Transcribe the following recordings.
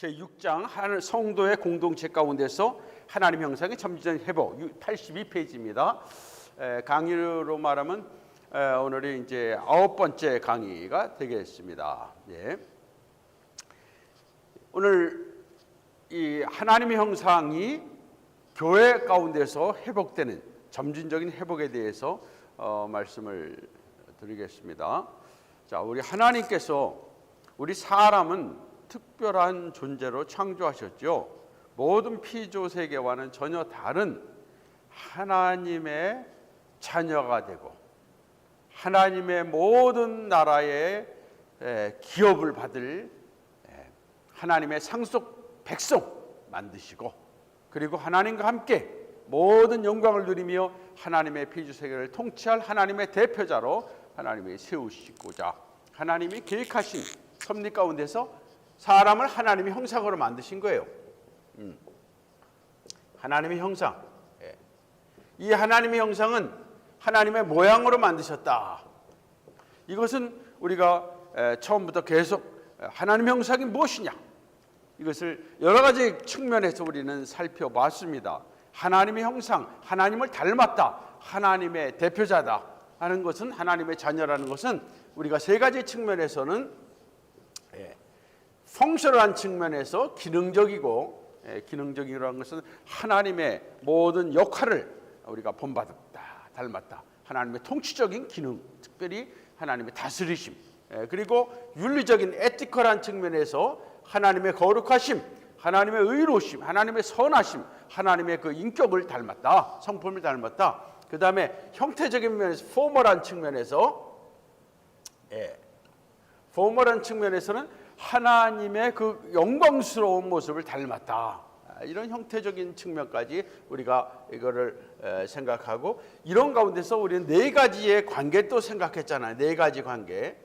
제6장 성도의 공동체 가운데서 하나님 형상의 점진적인 회복 82페이지입니다. 강의로 말하면 오늘이 이제 9번째 강의가 되겠습니다. 예. 오늘 이 하나님의 형상이 교회 가운데서 회복되는 점진적인 회복에 대해서 말씀을 드리겠습니다. 자, 우리 하나님께서 우리 사람은 특별한 존재로 창조하셨죠. 모든 피조 세계와는 전혀 다른 하나님의 자녀가 되고 하나님의 모든 나라의 기업을 받을 하나님의 상속 백성 만드시고, 그리고 하나님과 함께 모든 영광을 누리며 하나님의 피조 세계를 통치할 하나님의 대표자로 하나님이 세우시고자 하나님이 계획하신 섭리 가운데서 사람을 하나님의 형상으로 만드신 거예요. 하나님의 형상. 이 하나님의 형상은 하나님의 모양으로 만드셨다. 이것은 우리가 처음부터 계속 하나님의 형상이 무엇이냐, 이것을 여러 가지 측면에서 우리는 살펴봤습니다. 하나님의 형상, 하나님을 닮았다, 하나님의 대표자다 하는 것은, 하나님의 자녀라는 것은 우리가 세 가지 측면에서는 펑셔널한 측면에서 기능적이고, 기능적이라는 것은 하나님의 모든 역할을 우리가 본받았다, 닮았다. 하나님의 통치적인 기능, 특별히 하나님의 다스리심, 그리고 윤리적인 에티컬한 측면에서 하나님의 거룩하심, 하나님의 의로우심, 하나님의 선하심, 하나님의 그 인격을 닮았다, 성품을 닮았다. 그 다음에 형태적인 면에서 포멀한 측면에서, 포멀한 측면에서는 하나님의 그 영광스러운 모습을 닮았다. 이런 형태적인 측면까지 우리가 이거를 생각하고, 이런 가운데서 우리는 네 가지의 관계 또 생각했잖아요. 네 가지 관계.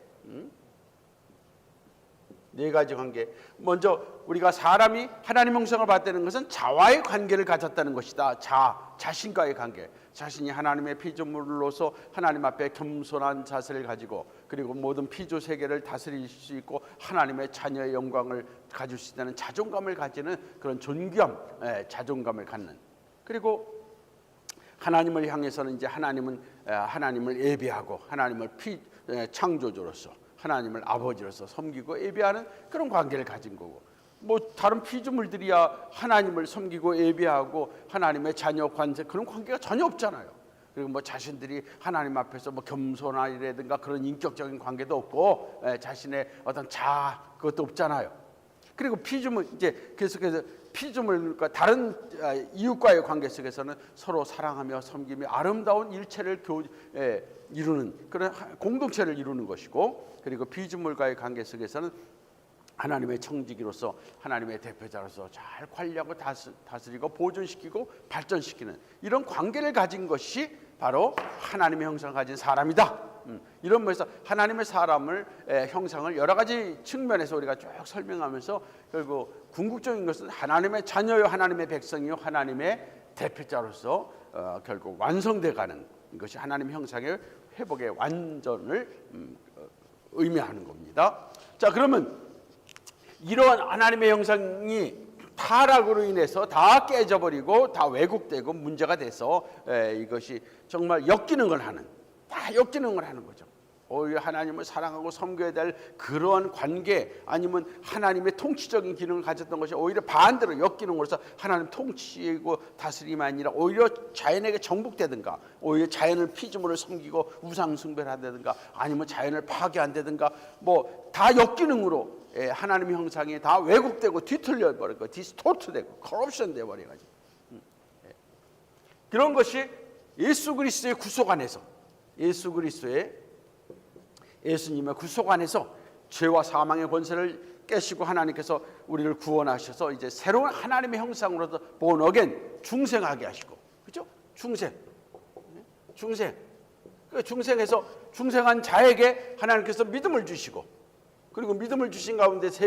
네 가지 관계. 먼저 우리가 사람이 하나님 형상을 받다는 것은 자와의 관계를 가졌다는 것이다. 자신과의 관계. 자신이 하나님의 피조물로서 하나님 앞에 겸손한 자세를 가지고, 그리고 모든 피조 세계를 다스릴 수 있고 하나님의 자녀의 영광을 가질 수 있다는 자존감을 가지는 그런 존귀함, 자존감을 갖는. 그리고 하나님을 향해서는 이제 하나님을 예배하고, 하나님을 창조주로서, 하나님을 아버지로서 섬기고 예배하는 그런 관계를 가진 거고, 뭐 다른 피조물들이야 하나님을 섬기고 예배하고 하나님의 자녀 관계, 그런 관계가 전혀 없잖아요. 그리고 뭐 자신들이 하나님 앞에서 뭐 겸손하리라든가 그런 인격적인 관계도 없고, 자신의 어떤 그것도 없잖아요. 그리고 피조물, 이제 계속해서 피조물과 다른 이웃과의 관계 속에서는 서로 사랑하며 섬기며 아름다운 일체를 이루는 그런 공동체를 이루는 것이고, 그리고 피조물과의 관계 속에서는 하나님의 청지기로서, 하나님의 대표자로서 잘 관리하고 다스리고 보존시키고 발전시키는 이런 관계를 가진 것이 바로 하나님의 형상을 가진 사람이다. 이런 면에서 하나님의 형상을 여러 가지 측면에서 우리가 쭉 설명하면서, 결국 궁극적인 것은 하나님의 자녀요, 하나님의 백성이요, 하나님의 대표자로서 결국 완성돼가는 것이 하나님의 형상의 회복의 완전을 의미하는 겁니다. 자, 그러면 이러한 하나님의 형상이 타락으로 인해서 다 깨져버리고 다 왜곡되고 문제가 돼서 이것이 정말 엮이는 걸 하는 거죠. 오히려 하나님을 사랑하고 섬겨야 될 그러한 관계, 아니면 하나님의 통치적인 기능을 가졌던 것이 오히려 반대로 엮이는 것으로서 하나님 통치이고 다스림이 아니라 오히려 자연에게 정복되든가, 오히려 자연을 피조물을 섬기고 우상 숭배를 한다든가, 아니면 자연을 파괴한다든가, 뭐 다 엮이는 으로 하나님의 형상이 다 왜곡되고 뒤틀려 버리고 디스토트되고 커럽션 돼 버려가지고, 그런 것이 예수 그리스도의 구속 안에서, 예수님의 구속 안에서 죄와 사망의 권세를 깨시고 하나님께서 우리를 구원하셔서 이제 새로운 하나님의 형상으로서 born again, 중생하게 하시고, 그렇죠? 중생해서 중생한 자에게 하나님께서 믿음을 주시고, 그리고 믿음을 주신 가운데서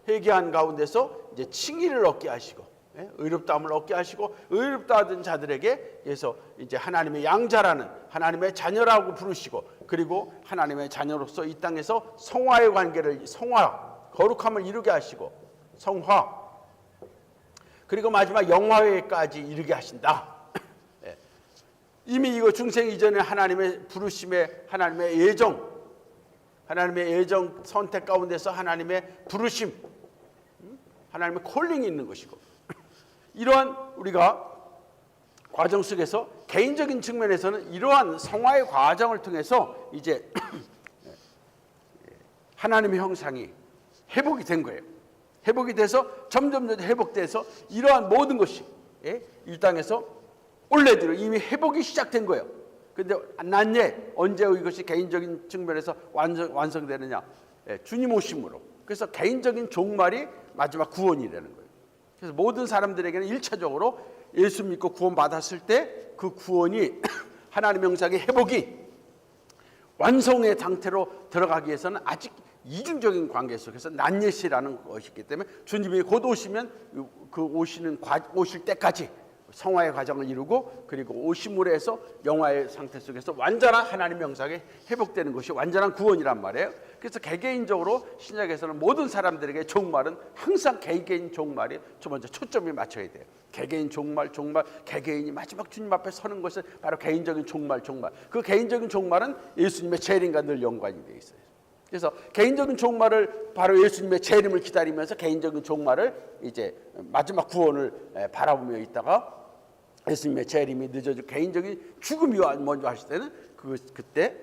회개한 가운데서 이제 칭의를 얻게 하시고, 의롭다함을 얻게 하시고, 의롭다 하던 자들에게 그래서 이제 하나님의 양자라는, 하나님의 자녀라고 부르시고, 그리고 하나님의 자녀로서 이 땅에서 성화의 관계를, 거룩함을 이루게 하시고, 성화, 그리고 마지막 영화회까지 이르게 하신다. 예. 이미 이거 중생 이전에 하나님의 부르심에 하나님의 예정 선택 가운데서 하나님의 부르심, 하나님의 콜링이 있는 것이고, 이러한 우리가 과정 속에서 개인적인 측면에서는 이러한 성화의 과정을 통해서 이제 하나님의 형상이 회복이 된 거예요. 회복이 돼서 점점 회복돼서 이러한 모든 것이 이 땅에서 올레들어 이미 회복이 시작된 거예요. 근데 난예 언제 이것이 개인적인 측면에서 완성되느냐? 주님 오심으로. 그래서 개인적인 종말이 마지막 구원이 되는 거예요. 그래서 모든 사람들에게는 1차적으로 예수 믿고 구원 받았을 때 그 구원이 하나님의 형상의 회복이 완성의 상태로 들어가기 위해서는 아직 이중적인 관계 속에서 난예시라는 것이 있기 때문에 주님이 곧 오시면 그 오실 때까지 성화의 과정을 이루고 그리고 오심으로 해서 영화의 상태 속에서 완전한 하나님의 형상이 회복되는 것이 완전한 구원이란 말이에요. 그래서 개개인적으로 신약에서는 모든 사람들에게 종말은 항상 개개인 종말이 먼저 초점이 맞춰야 돼요. 개개인 종말, 개개인이 마지막 주님 앞에 서는 것은 바로 개인적인 종말. 그 개인적인 종말은 예수님의 재림과 늘 연관이 되어 있어요. 그래서 개인적인 종말을 바로 예수님의 재림을 기다리면서 개인적인 종말을 이제 마지막 구원을 바라보며 있다가 예수님의 재림이 늦어지고 개인적인 죽음이 먼저 하실 때는 그때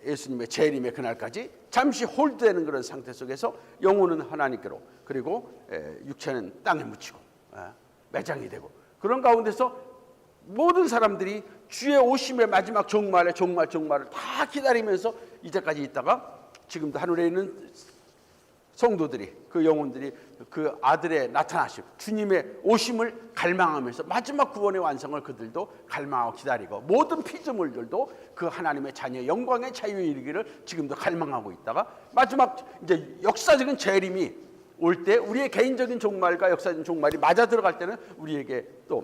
예수님의 재림의 그날까지 잠시 홀드되는 그런 상태 속에서 영혼은 하나님께로 그리고 육체는 땅에 묻히고 매장이 되고 그런 가운데서 모든 사람들이 주의 오심의 마지막 종말을 다 기다리면서 이제까지 있다가 지금도 하늘에 있는 성도들이 그 영혼들이 그 아들의 나타나심 주님의 오심을 갈망하면서 마지막 구원의 완성을 그들도 갈망하고 기다리고 모든 피조물들도 그 하나님의 자녀 영광의 자유에 이르기를 지금도 갈망하고 있다가 마지막 이제 역사적인 재림이 올 때 우리의 개인적인 종말과 역사적인 종말이 맞아 들어갈 때는 우리에게 또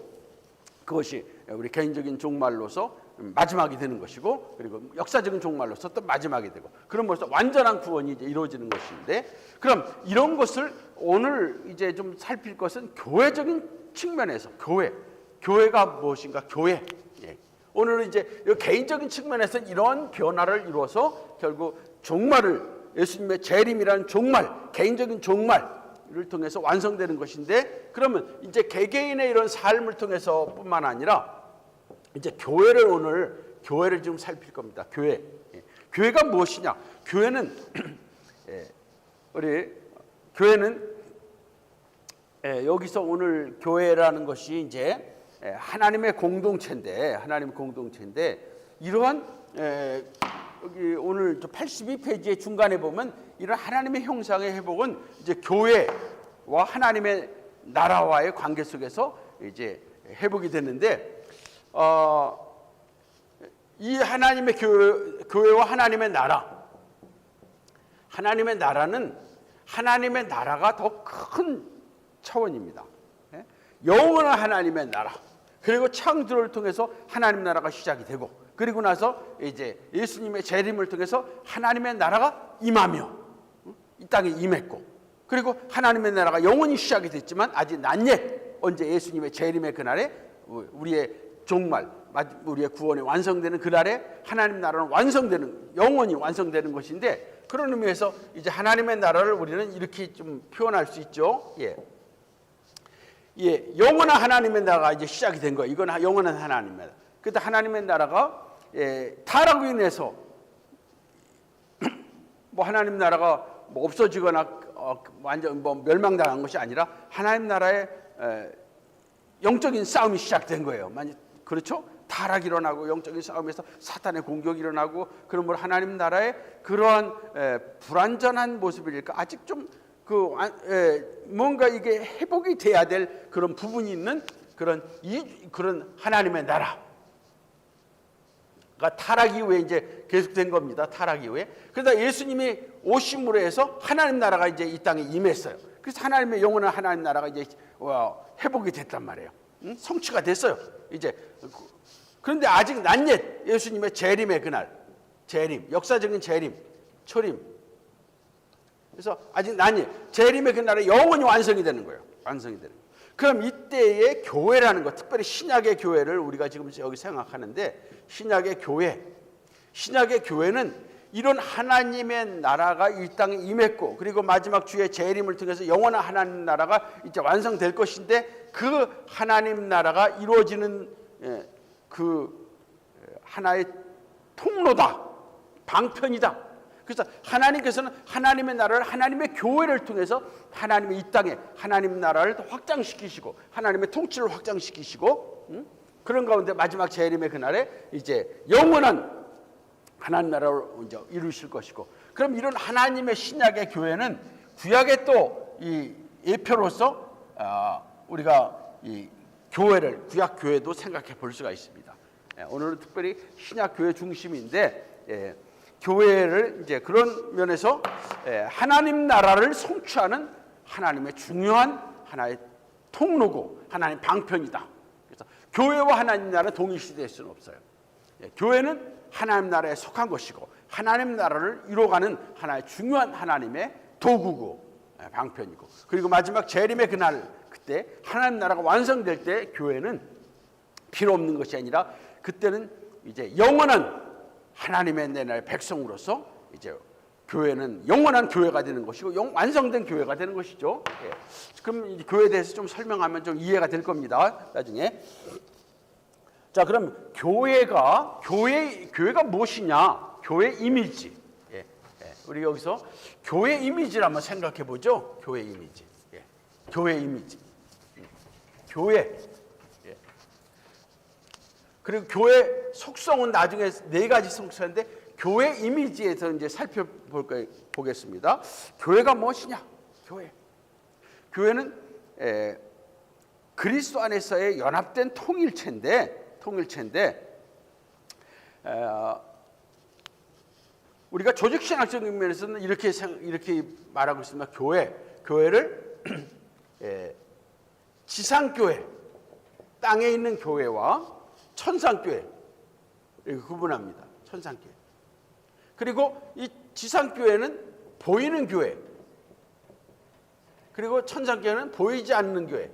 그것이 우리 개인적인 종말로서 마지막이 되는 것이고 그리고 역사적인 종말로서 또 마지막이 되고 그럼으로써 완전한 구원이 이제 이루어지는 것인데 그럼 이런 것을 오늘 이제 좀 살필 것은 교회적인 측면에서 교회가 무엇인가 오늘은 이제 개인적인 측면에서 이런 변화를 이루어서 결국 종말을 예수님의 재림이라는 종말 개인적인 종말을 통해서 완성되는 것인데 그러면 이제 개개인의 이런 삶을 통해서뿐만 아니라 이제 교회를 좀 살필 겁니다. 교회가 무엇이냐? 교회는 여기서 오늘 교회라는 것이 이제 하나님의 공동체인데 이러한 여기 오늘 82페이지의 중간에 보면 이런 하나님의 형상의 회복은 이제 교회와 하나님의 나라와의 관계 속에서 이제 회복이 됐는데. 이 하나님의 교회와 하나님의 나라는 하나님의 나라가 더 큰 차원입니다. 영원한 하나님의 나라 그리고 창조를 통해서 하나님의 나라가 시작이 되고 그리고 나서 이제 예수님의 재림을 통해서 하나님의 나라가 임하며 이 땅에 임했고 그리고 하나님의 나라가 영원히 시작이 됐지만 아직 난예 언제 예수님의 재림의 그날에 우리의 종말, 우리의 구원이 완성되는 그날에 하나님 나라는 영원히 완성되는 것인데 그런 의미에서 이제 하나님의 나라를 우리는 이렇게 좀 표현할 수 있죠. 영원한 하나님의 나라가 이제 시작이 된 거예요. 이건 영원한 하나님의 나라. 그때 하나님의 나라가 타락으로 인해서 뭐 하나님 나라가 뭐 없어지거나 완전 뭐 멸망당한 것이 아니라 하나님 나라의 영적인 싸움이 시작된 거예요. 그렇죠? 타락이 일어나고 영적인 싸움에서 사탄의 공격이 일어나고 그러므로 하나님 나라의 그러한 불완전한 모습일까? 아직 좀 뭔가 이게 회복이 돼야 될 그런 부분이 있는 그런 하나님의 나라가 타락 이후에 이제 계속된 겁니다. 타락 이후에. 그러다 예수님이 오심으로 해서 하나님 나라가 이제 이 땅에 임했어요. 그래서 하나님의 영원한 하나님 나라가 이제 회복이 됐단 말이에요. 성취가 됐어요. 이제 그런데 아직 난옛 예수님의 재림의 그날, 역사적인 재림, 초림, 그래서 아직 난이 재림의 그날에 영원히 완성이 되는 거예요. 완성이 되는 거예요. 그럼 이때의 교회라는 것, 특별히 신약의 교회를 우리가 지금 여기 생각하는데, 신약의 교회는 이런 하나님의 나라가 이 땅에 임했고, 그리고 마지막 주의 재림을 통해서 영원한 하나님 나라가 이제 완성될 것인데, 그 하나님 나라가 이루어지는 그 하나의 통로다, 방편이다. 그래서 하나님께서는 하나님의 나라를, 하나님의 교회를 통해서 하나님의 이 땅에 하나님 나라를 확장시키시고 하나님의 통치를 확장시키시고, 그런 가운데 마지막 재림의 그날에 이제 영원한 하나님 나라를 이제 이루실 것이고, 그럼 이런 하나님의 신약의 교회는 구약의 또 이 예표로서 우리가 이 교회를, 구약 교회도 생각해 볼 수가 있습니다. 오늘은 특별히 신약 교회 중심인데, 교회를 이제 그런 면에서 하나님 나라를 성취하는 하나님의 중요한 하나의 통로고 하나님 방편이다. 그래서 교회와 하나님 나라 동일시될 수는 없어요. 교회는 하나님 나라에 속한 것이고 하나님 나라를 이루어가는 하나의 중요한 하나님의 도구고 방편이고, 그리고 마지막 재림의 그날, 그때 하나님 나라가 완성될 때 교회는 필요 없는 것이 아니라 그때는 이제 영원한 하나님의 내 나라의 백성으로서 이제 교회는 영원한 교회가 되는 것이고 완성된 교회가 되는 것이죠. 그럼 이 교회에 대해서 좀 설명하면 좀 이해가 될 겁니다, 나중에. 자, 그럼 교회가 무엇이냐? 교회 이미지. 우리 여기서 교회 이미지를 한번 생각해 보죠. 교회 이미지. 교회 이미지. 교회. 그리고 교회 속성은 나중에 4가지 속성인데, 교회 이미지에서 이제 살펴보겠습니다. 교회가 무엇이냐? 교회는 그리스도 안에서의 연합된 통일체인데 우리가 조직신학적인 면에서는 이렇게 말하고 있습니다. 교회를 지상교회, 땅에 있는 교회와 천상교회 이렇게 구분합니다. 천상교회. 그리고 이 지상교회는 보이는 교회, 그리고 천상교회는 보이지 않는 교회,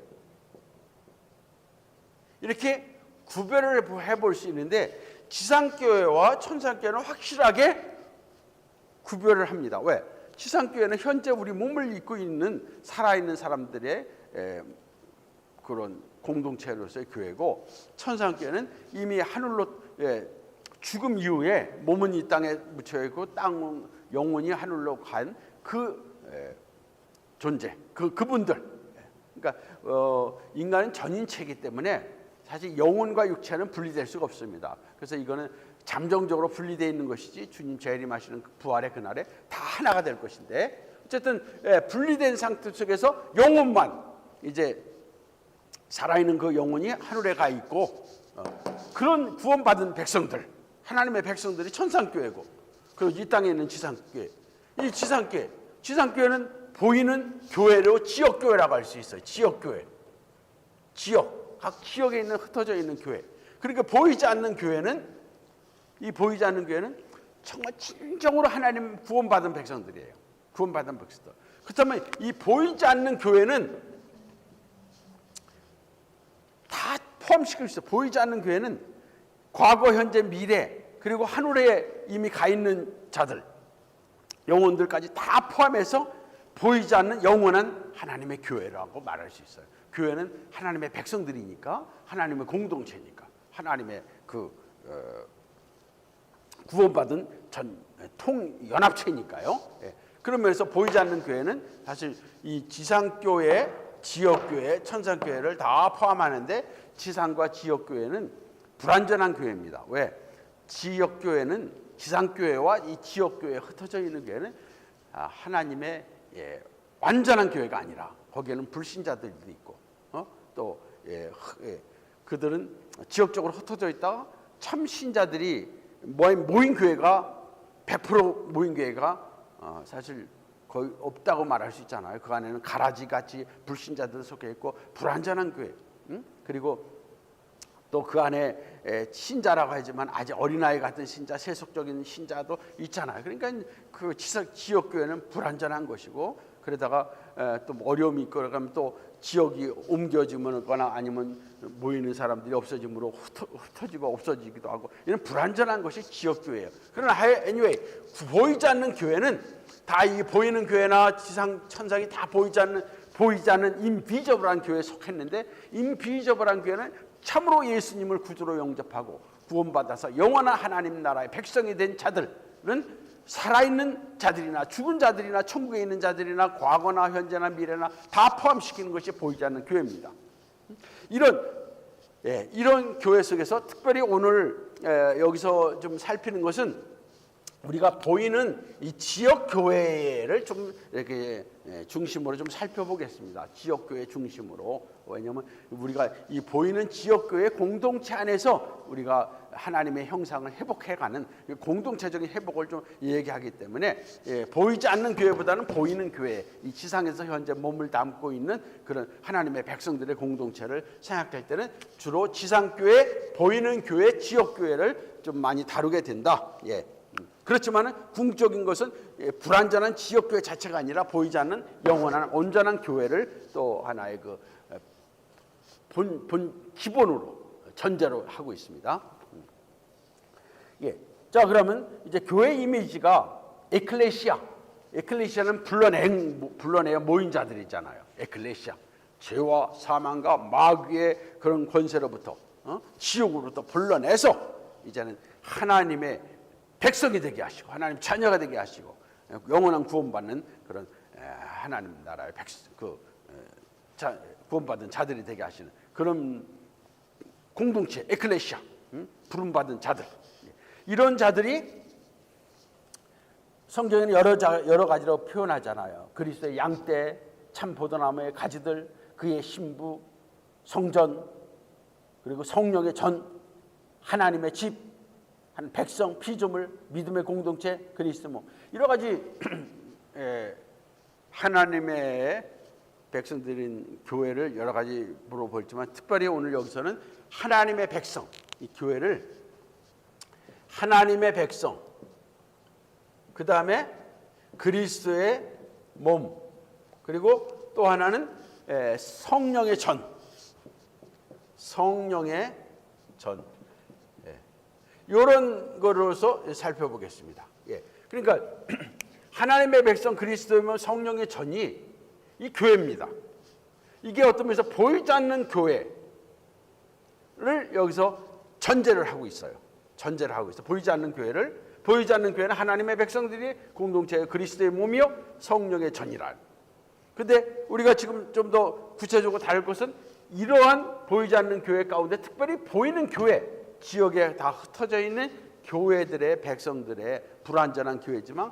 이렇게 구별을 해볼 수 있는데, 지상교회와 천상교회는 확실하게 구별을 합니다. 왜? 지상교회는 현재 우리 몸을 입고 있는 살아있는 사람들의 그런 공동체로서의 교회고, 천상교회는 이미 하늘로 죽음 이후에 몸은 이 땅에 묻혀 있고 영혼이 하늘로 간 그 존재, 그분들. 그러니까 인간은 전인체이기 때문에 사실 영혼과 육체는 분리될 수가 없습니다. 그래서 이거는 잠정적으로 분리되어 있는 것이지 주님 재림하시는 부활의 그날에 다 하나가 될 것인데, 어쨌든 분리된 상태 속에서 영혼만 이제 살아있는 그 영혼이 하늘에 가 있고, 그런 구원받은 백성들, 하나님의 백성들이 천상교회고, 그리고 이 땅에 있는 지상교회. 이 지상교회는 보이는 교회로 지역교회라고 할 수 있어요. 지역교회. 각 지역에 있는 흩어져 있는 교회. 그러니까 보이지 않는 교회는 정말 진정으로 하나님 구원받은 백성들이에요. 구원받은 백성들. 그렇다면 이 보이지 않는 교회는 다 포함시킬 수 있어요. 보이지 않는 교회는 과거, 현재, 미래, 그리고 하늘에 이미 가 있는 자들, 영혼들까지 다 포함해서 보이지 않는 영원한 하나님의 교회라고 말할 수 있어요. 교회는 하나님의 백성들이니까, 하나님의 공동체니까, 하나님의 구원받은 연합체니까요. 그러면서 보이지 않는 교회는 사실 이 지상교회, 지역교회, 천상교회를 다 포함하는데, 지상과 지역교회는 불완전한 교회입니다. 왜? 지역교회는, 지상교회와 이 지역교회에 흩어져 있는 교회는 하나님의 완전한 교회가 아니라 거기에는 불신자들도 있고, 또 그들은 지역적으로 흩어져 있다가 참 신자들이 모인 교회가 100% 모인 교회가 사실 거의 없다고 말할 수 있잖아요. 그 안에는 가라지같이 불신자들 속해 있고 불완전한 교회, 그리고 또 그 안에 신자라고 하지만 아직 어린아이 같은 신자, 세속적인 신자도 있잖아요. 그러니까 그 지역교회는 불완전한 것이고, 그러다가 또 어려움이 있고 그러면 또 지역이 옮겨지거나 아니면 모이는 사람들이 없어짐으로 흩어지고 없어지기도 하고, 이런 불완전한 것이 지역교회예요. 그러나 anyway, 보이지 않는 교회는 다 이 보이는 교회나 지상 천상이 다 보이지 않는 인비저블한 교회에 속했는데, 인비저블한 교회는 참으로 예수님을 구주로 영접하고 구원받아서 영원한 하나님 나라의 백성이 된 자들은 살아있는 자들이나 죽은 자들이나 천국에 있는 자들이나 과거나 현재나 미래나 다 포함시키는 것이 보이지 않는 교회입니다. 이런 교회 속에서 특별히 오늘 여기서 좀 살피는 것은, 우리가 보이는 이 지역 교회를 좀 이렇게 중심으로 좀 살펴보겠습니다. 지역 교회 중심으로. 왜냐하면 우리가 이 보이는 지역 교회 공동체 안에서 우리가 하나님의 형상을 회복해가는 공동체적인 회복을 좀 얘기하기 때문에, 보이지 않는 교회보다는 보이는 교회, 이 지상에서 현재 몸을 담고 있는 그런 하나님의 백성들의 공동체를 생각할 때는 주로 지상 교회, 보이는 교회, 지역 교회를 좀 많이 다루게 된다. 그렇지만 궁극적인 것은 불완전한 지역교회 자체가 아니라 보이지 않는 영원한 온전한 교회를 또 하나의 그 본 기본으로 전제로 하고 있습니다. 자, 그러면 이제 교회 이미지가 에클레시아는 불러내어 모인 자들이잖아요. 에클레시아, 죄와 사망과 마귀의 그런 권세로부터 지옥으로부터 불러내서 이제는 하나님의 백성이 되게 하시고 하나님 자녀가 되게 하시고 영원한 구원받는 그런 하나님 나라의 구원받은 자들이 되게 하시는 그런 공동체, 에클레시아, 부름받은 자들. 이런 자들이 성경에는 여러 가지로 표현하잖아요. 그리스도의 양떼, 참 포도나무의 가지들, 그의 신부, 성전, 그리고 성령의 전, 하나님의 집, 한 백성, 피조물, 믿음의 공동체, 그리스도, 여러 가지 하나님의 백성들인 교회를 여러 가지 물어보지만, 특별히 오늘 여기서는 하나님의 백성, 이 교회를 하나님의 백성, 그 다음에 그리스도의 몸, 그리고 또 하나는 성령의 전, 이런 거로서 살펴보겠습니다. 그러니까 하나님의 백성 그리스도면 성령의 전이 이 교회입니다. 이게 어떤 면에서 보이지 않는 교회를 여기서 전제를 하고 있어요. 보이지 않는 교회는 하나님의 백성들이 공동체의 그리스도의 몸이요 성령의 전이라. 근데 우리가 지금 좀 더 구체적으로 다룰 것은 이러한 보이지 않는 교회 가운데 특별히 보이는 교회, 지역에 다 흩어져 있는 교회들의 백성들의 불완전한 교회지만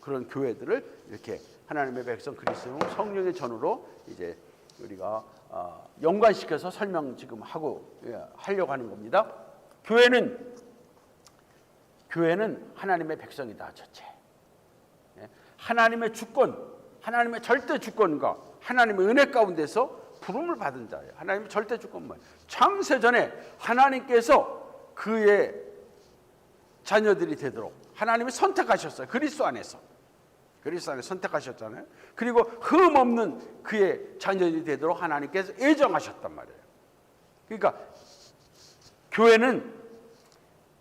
그런 교회들을 이렇게 하나님의 백성 그리스도 성령의 전으로 이제 우리가 연관시켜서 설명 지금 하려고 하는 겁니다. 교회는 하나님의 백성이다. 첫째, 하나님의 주권, 하나님의 절대 주권과 하나님의 은혜 가운데서 부름을 받은 자예요. 하나님의 절대 주권만. 창세전에 하나님께서 그의 자녀들이 되도록 하나님이 선택하셨어요. 그리스도 안에서 선택하셨잖아요. 그리고 흠 없는 그의 자녀들이 되도록 하나님께서 예정하셨단 말이에요. 그러니까 교회는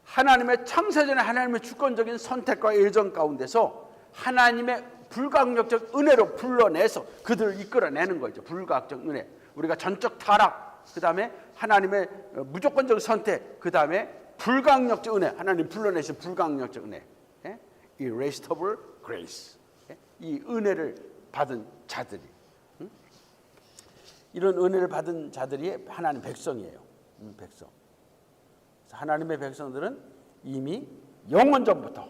하나님의 창세전에 하나님의 주권적인 선택과 예정 가운데서 하나님의 불가항력적 은혜로 불러내서 그들을 이끌어내는 거죠. 불가항력적 은혜. 우리가 전적 타락, 그 다음에 하나님의 무조건적 선택, 그 다음에 불가항력적 은혜, 하나님 불러내신 불가항력적 은혜, irresistible grace, 이 은혜를 받은 자들이, 이런 은혜를 받은 자들이 하나님 백성이에요. 백성. 하나님의 백성들은 이미 영원 전부터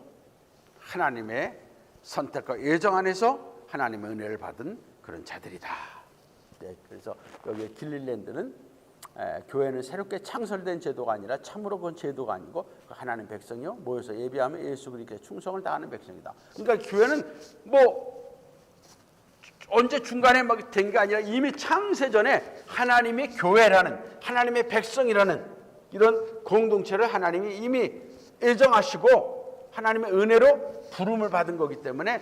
하나님의 선택과 예정 안에서 하나님의 은혜를 받은 그런 자들이다. 그래서 여기 길릴랜드는 교회는 새롭게 창설된 제도가 아니라 참으로 그건 제도가 아니고 하나님 백성이요 모여서 예배하며 예수 그리스도께 충성을 다하는 백성이다. 그러니까 교회는 뭐 언제 중간에 막 된 게 아니라 이미 창세전에 하나님의 교회라는, 하나님의 백성이라는 이런 공동체를 하나님이 이미 예정하시고 하나님의 은혜로 부름을 받은 거기 때문에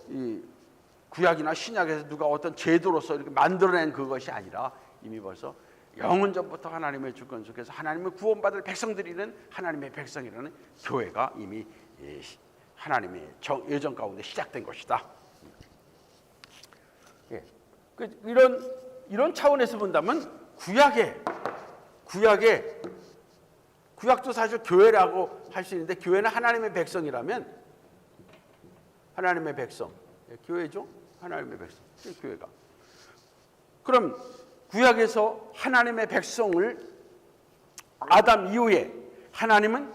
이 구약이나 신약에서 누가 어떤 제도로서 이렇게 만들어낸 그것이 아니라 이미 벌써 영원전부터 하나님의 주권 속에서 하나님의 구원받을 백성들이는 하나님의 백성이라는 교회가 이미 하나님의 예정 가운데 시작된 것이다. 이런 차원에서 본다면 구약도 사실 교회라고 할 수 있는데, 교회는 하나님의 백성이라면, 하나님의 백성, 교회죠. 하나님의 백성, 교회가. 그럼 구약에서 하나님의 백성을 아담 이후에 하나님은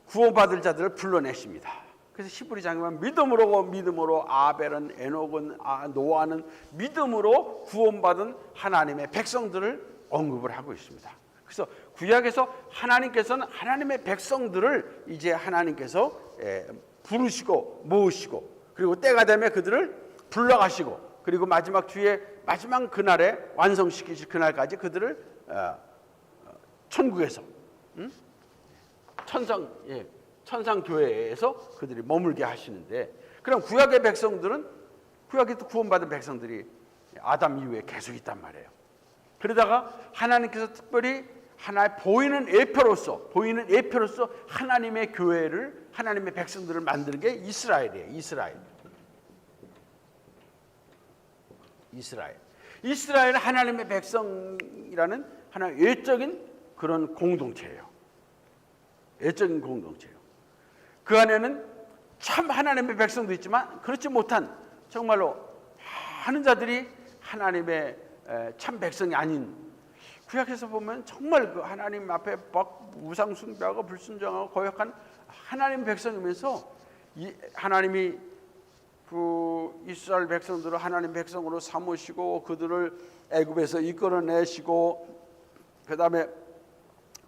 구원받을 자들을 불러내십니다. 그래서 히브리장에 믿음으로 아벨은, 에녹은, 노아는 믿음으로 구원받은 하나님의 백성들을 언급을 하고 있습니다. 그래서 구약에서 하나님께서는 하나님의 백성들을 이제 하나님께서 부르시고 모으시고, 그리고 때가 되면 그들을 불러가시고, 그리고 마지막 그날에 완성시키실 그날까지 그들을 천국에서 천상교회에서 그들이 머물게 하시는데, 그럼 구약의 백성들은, 구약에서 구원받은 백성들이 아담 이후에 계속 있단 말이에요. 그러다가 하나님께서 특별히 하나의 보이는 예표로서 하나님의 교회를, 하나님의 백성들을 만드는 게 이스라엘이에요. 이스라엘은 하나님의 백성이라는 하나의 외적인 그런 공동체예요. 외적인 공동체예요. 그 안에는 참 하나님의 백성도 있지만 그렇지 못한 정말로 많은 자들이 하나님의 참 백성이 아닌, 구약에서 보면 정말 그 하나님 앞에 막 우상 숭배하고 불순종하고 거역한 하나님 백성이면서 하나님이 그 이스라엘 백성들을 하나님 백성으로 삼으시고 그들을 애굽에서 이끌어내시고, 그 다음에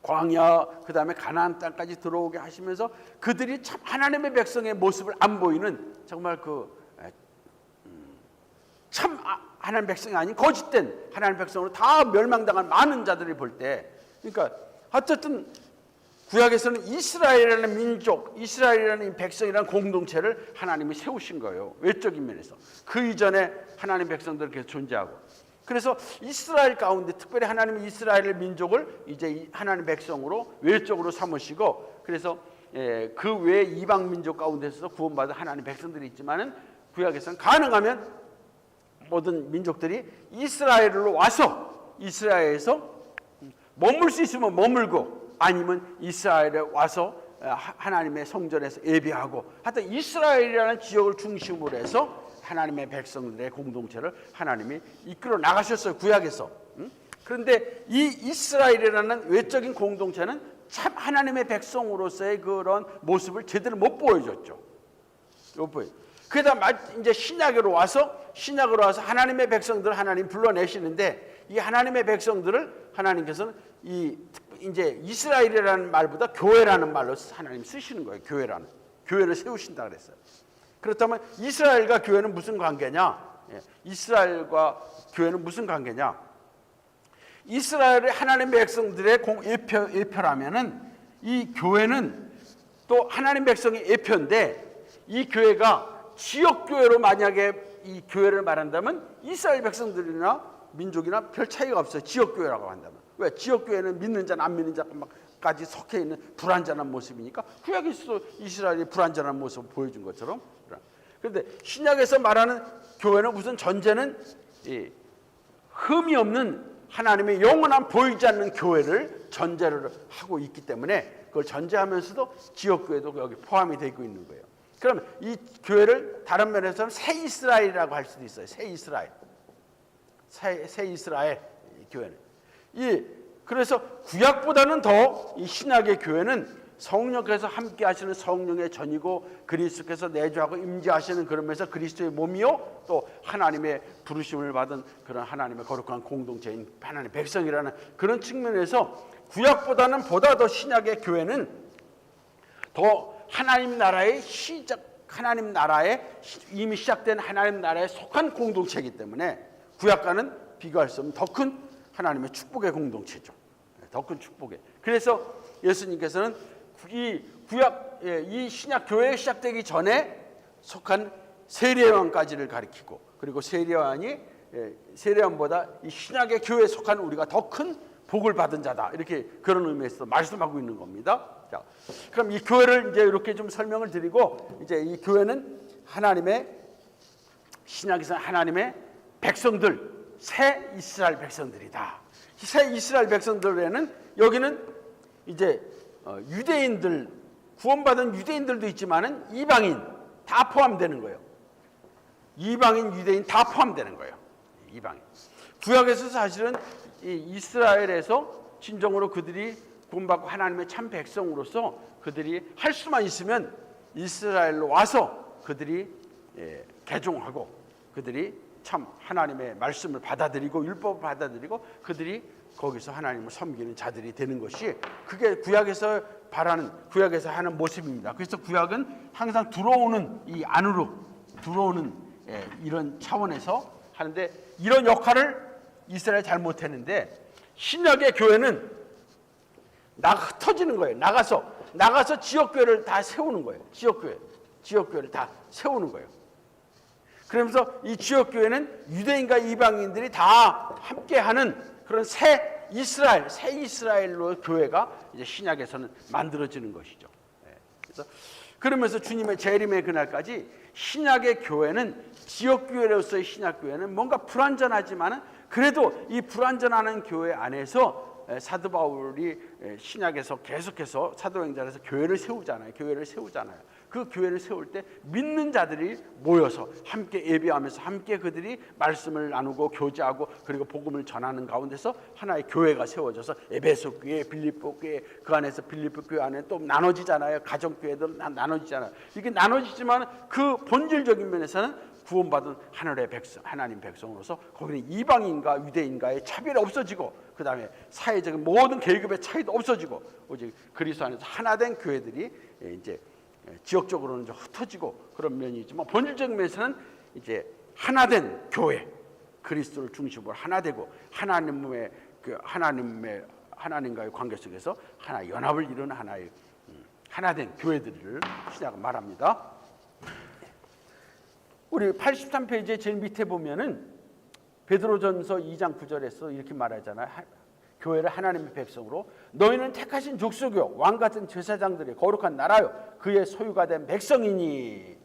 광야, 그 다음에 가나안 땅까지 들어오게 하시면서 그들이 참 하나님의 백성의 모습을 안 보이는, 정말 참 하나님 백성이 아닌 거짓된 하나님 백성으로 다 멸망당한 많은 자들이 볼 때, 그러니까 어쨌든 구약에서는 이스라엘이라는 민족, 이스라엘이라는 백성이라는 공동체를 하나님이 세우신 거예요. 외적인 면에서. 그 이전에 하나님 백성들은 계속 존재하고, 그래서 이스라엘 가운데 특별히 하나님이 이스라엘 민족을 이제 하나님 백성으로 외적으로 삼으시고, 그래서 그 외 이방 민족 가운데서 구원받은 하나님 백성들이 있지만은, 구약에서는 가능하면 모든 민족들이 이스라엘로 와서 이스라엘에서 머물 수 있으면 머물고, 아니면 이스라엘에 와서 하나님의 성전에서 예배하고, 하여튼 이스라엘이라는 지역을 중심으로 해서 하나님의 백성들의 공동체를 하나님이 이끌어 나가셨어요, 구약에서. 그런데 이 이스라엘이라는 외적인 공동체는 참 하나님의 백성으로서의 그런 모습을 제대로 못 보여줬죠. 그러다 이제 신약으로 와서 하나님의 백성들을 하나님 불러내시는데, 이 하나님의 백성들을 하나님께서는 이제 이스라엘이라는 말보다 교회라는 말로 하나님 쓰시는 거예요. 교회를 세우신다 그랬어요. 그렇다면 이스라엘과 교회는 무슨 관계냐? 이스라엘과 교회는 무슨 관계냐? 이스라엘의 하나님의 백성들의 예표라면은, 이 교회는 또 하나님 백성의 예표인데, 이 교회가 지역교회로 만약에 이 교회를 말한다면 이스라엘 백성들이나 민족이나 별 차이가 없어요. 지역교회라고 한다면. 왜? 지역교회는 믿는 자나 안 믿는 자까지 섞여 있는 불완전한 모습이니까, 구약에서도 이스라엘이 불완전한 모습을 보여준 것처럼. 그런데 신약에서 말하는 교회는 무슨 전제는 흠이 없는 하나님의 영원한 보이지 않는 교회를 전제를 하고 있기 때문에, 그걸 전제하면서도 지역교회도 여기 포함이 되고 있는 거예요. 그러면 이 교회를 다른 면에서는 새 이스라엘이라고 할 수도 있어요. 새 이스라엘 교회는. 그래서 구약보다는 더 이 신약의 교회는 성령께서 함께 하시는 성령의 전이고, 그리스도께서 내주하고 임재하시는 그러면서 그리스도의 몸이요, 또 하나님의 부르심을 받은 그런 하나님의 거룩한 공동체인 하나님의 백성이라는 그런 측면에서 구약보다는 보다 더 신약의 교회는 더 하나님 나라의 하나님 나라에 이미 시작된 하나님 나라에 속한 공동체이기 때문에 구약과는 비교할 수 없는 더 큰 하나님의 축복의 공동체죠. 더 큰 축복의. 그래서 예수님께서는 이 신약 교회가 시작되기 전에 속한 세례요한까지를 가리키고, 그리고 세례요한보다 이 신약의 교회에 속한 우리가 더 큰 복을 받은 자다, 이렇게 그런 의미에서 말씀하고 있는 겁니다. 자, 그럼 이 교회를 이제 이렇게 좀 설명을 드리고, 이제 이 교회는 하나님의 신약에서 하나님의 백성들, 새 이스라엘 백성들이다. 새 이스라엘 백성들에는 여기는 이제 유대인들, 구원받은 유대인들도 있지만은 이방인 다 포함되는 거예요. 이방인, 유대인 다 포함되는 거예요. 이방인. 구약에서 사실은 이 이스라엘에서 진정으로 그들이 구원받고 하나님의 참 백성으로서 그들이 할 수만 있으면 이스라엘로 와서 그들이 개종하고, 그들이 참 하나님의 말씀을 받아들이고 율법을 받아들이고 그들이 거기서 하나님을 섬기는 자들이 되는 것이, 그게 구약에서 바라는, 구약에서 하는 모습입니다. 그래서 구약은 항상 들어오는, 이 안으로 들어오는 이런 차원에서 하는데, 이런 역할을 이스라엘이 잘 못했는데 신약의 교회는 흩어지는 거예요. 나가서 지역교회를 다 세우는 거예요. 지역교회를 다 세우는 거예요. 그러면서 이 지역교회는 유대인과 이방인들이 다 함께하는 그런 새 이스라엘로 교회가 이제 신약에서는 만들어지는 것이죠. 그래서 그러면서 주님의 재림의 그날까지 신약의 교회는, 지역교회로서의 신약교회는 뭔가 불완전하지만은 그래도 이 불완전하는 교회 안에서 사도 바울이 신약에서 계속해서 사도행전에서 교회를 세우잖아요. 그 교회를 세울 때 믿는 자들이 모여서 함께 예배하면서 함께 그들이 말씀을 나누고 교제하고 그리고 복음을 전하는 가운데서 하나의 교회가 세워져서 에베소 교회, 빌립보 교회, 그 안에서 빌립보 교회 안에 또 나눠지잖아요. 가정교회들 나눠지잖아요. 이게 나눠지지만 그 본질적인 면에서는 구원받은 하늘의 백성, 하나님 백성으로서 거기는 이방인과 유대인과의 차별이 없어지고, 그 다음에 사회적인 모든 계급의 차이도 없어지고, 오직 그리스도 안에서 하나된 교회들이 이제 지역적으로는 좀 흩어지고 그런 면이 있지만, 본질적인 면에서는 이제 하나된 교회, 그리스도를 중심으로 하나되고 하나님과의 관계 속에서 하나의 연합을 이루는 하나의 하나된 교회들을 신약은 말합니다. 우리 83페이지의 제일 밑에 보면은 베드로전서 2장 9절에서 이렇게 말하잖아요. 교회를 하나님의 백성으로, 너희는 택하신 족속이요 왕같은 제사장들이 거룩한 나라요 그의 소유가 된 백성이니.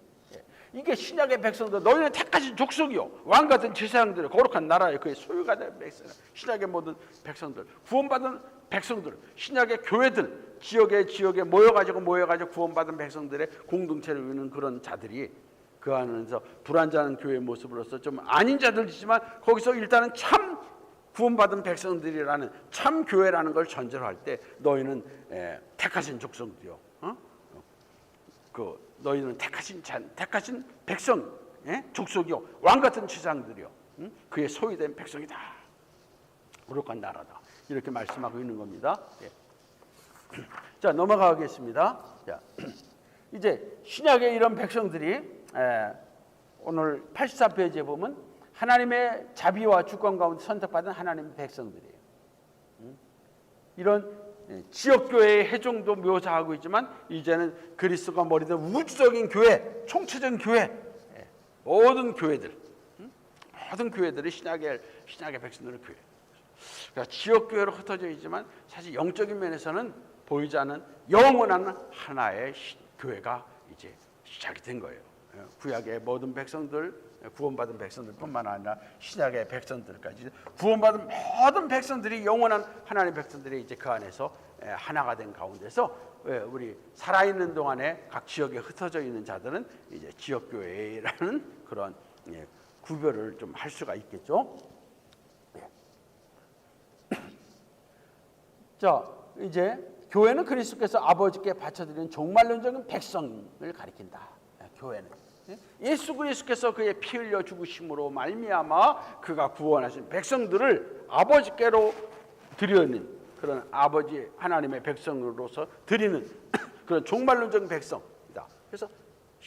이게 신약의 백성들, 너희는 택하신 족속이요 왕같은 제사장들이 거룩한 나라요 그의 소유가 된 백성. 신약의 모든 백성들, 구원받은 백성들, 신약의 교회들, 지역에 모여가지고 구원받은 백성들의 공동체를 이루는 그런 자들이 그 안에서 불완전한 교회의 모습으로서 좀 아닌 자들이지만, 거기서 일단은 참 구원받은 백성들이라는 참 교회라는 걸 전제로 할 때, 너희는 택하신 족속이요, 너희는 택하신 백성, 족속이요 왕 같은 제사장들이요, 그의 소유된 백성이다, 거룩한 나라다, 이렇게 말씀하고 있는 겁니다. 자, 넘어가겠습니다. 자, 이제 신약의 이런 백성들이 오늘 84페이지에 보면 하나님의 자비와 주권 가운데 선택받은 하나님의 백성들이에요. 이런 지역교회의 회종도 묘사하고 있지만, 이제는 그리스도가 머리된 우주적인 교회, 총체적인 교회, 모든 교회들이 신약의 백성들의 교회. 그러니까 지역교회로 흩어져 있지만 사실 영적인 면에서는 보이지 않는 영원한 하나의 교회가 이제 시작이 된 거예요. 구약의 모든 백성들, 구원받은 백성들뿐만 아니라 신약의 백성들까지, 구원받은 모든 백성들이, 영원한 하나님의 백성들이 이제 그 안에서 하나가 된 가운데서 우리 살아있는 동안에 각 지역에 흩어져 있는 자들은 이제 지역교회라는 그런 구별을 좀 할 수가 있겠죠. 자, 이제 교회는 그리스도께서 아버지께 바쳐드리는 종말론적인 백성을 가리킨다. 교회는 예수 그리스도께서 그의 피 흘려 죽으심으로 말미암아 그가 구원하신 백성들을 아버지께로 드리는 그런 아버지 하나님의 백성으로서 드리는 그런 종말론적인 백성이다. 그래서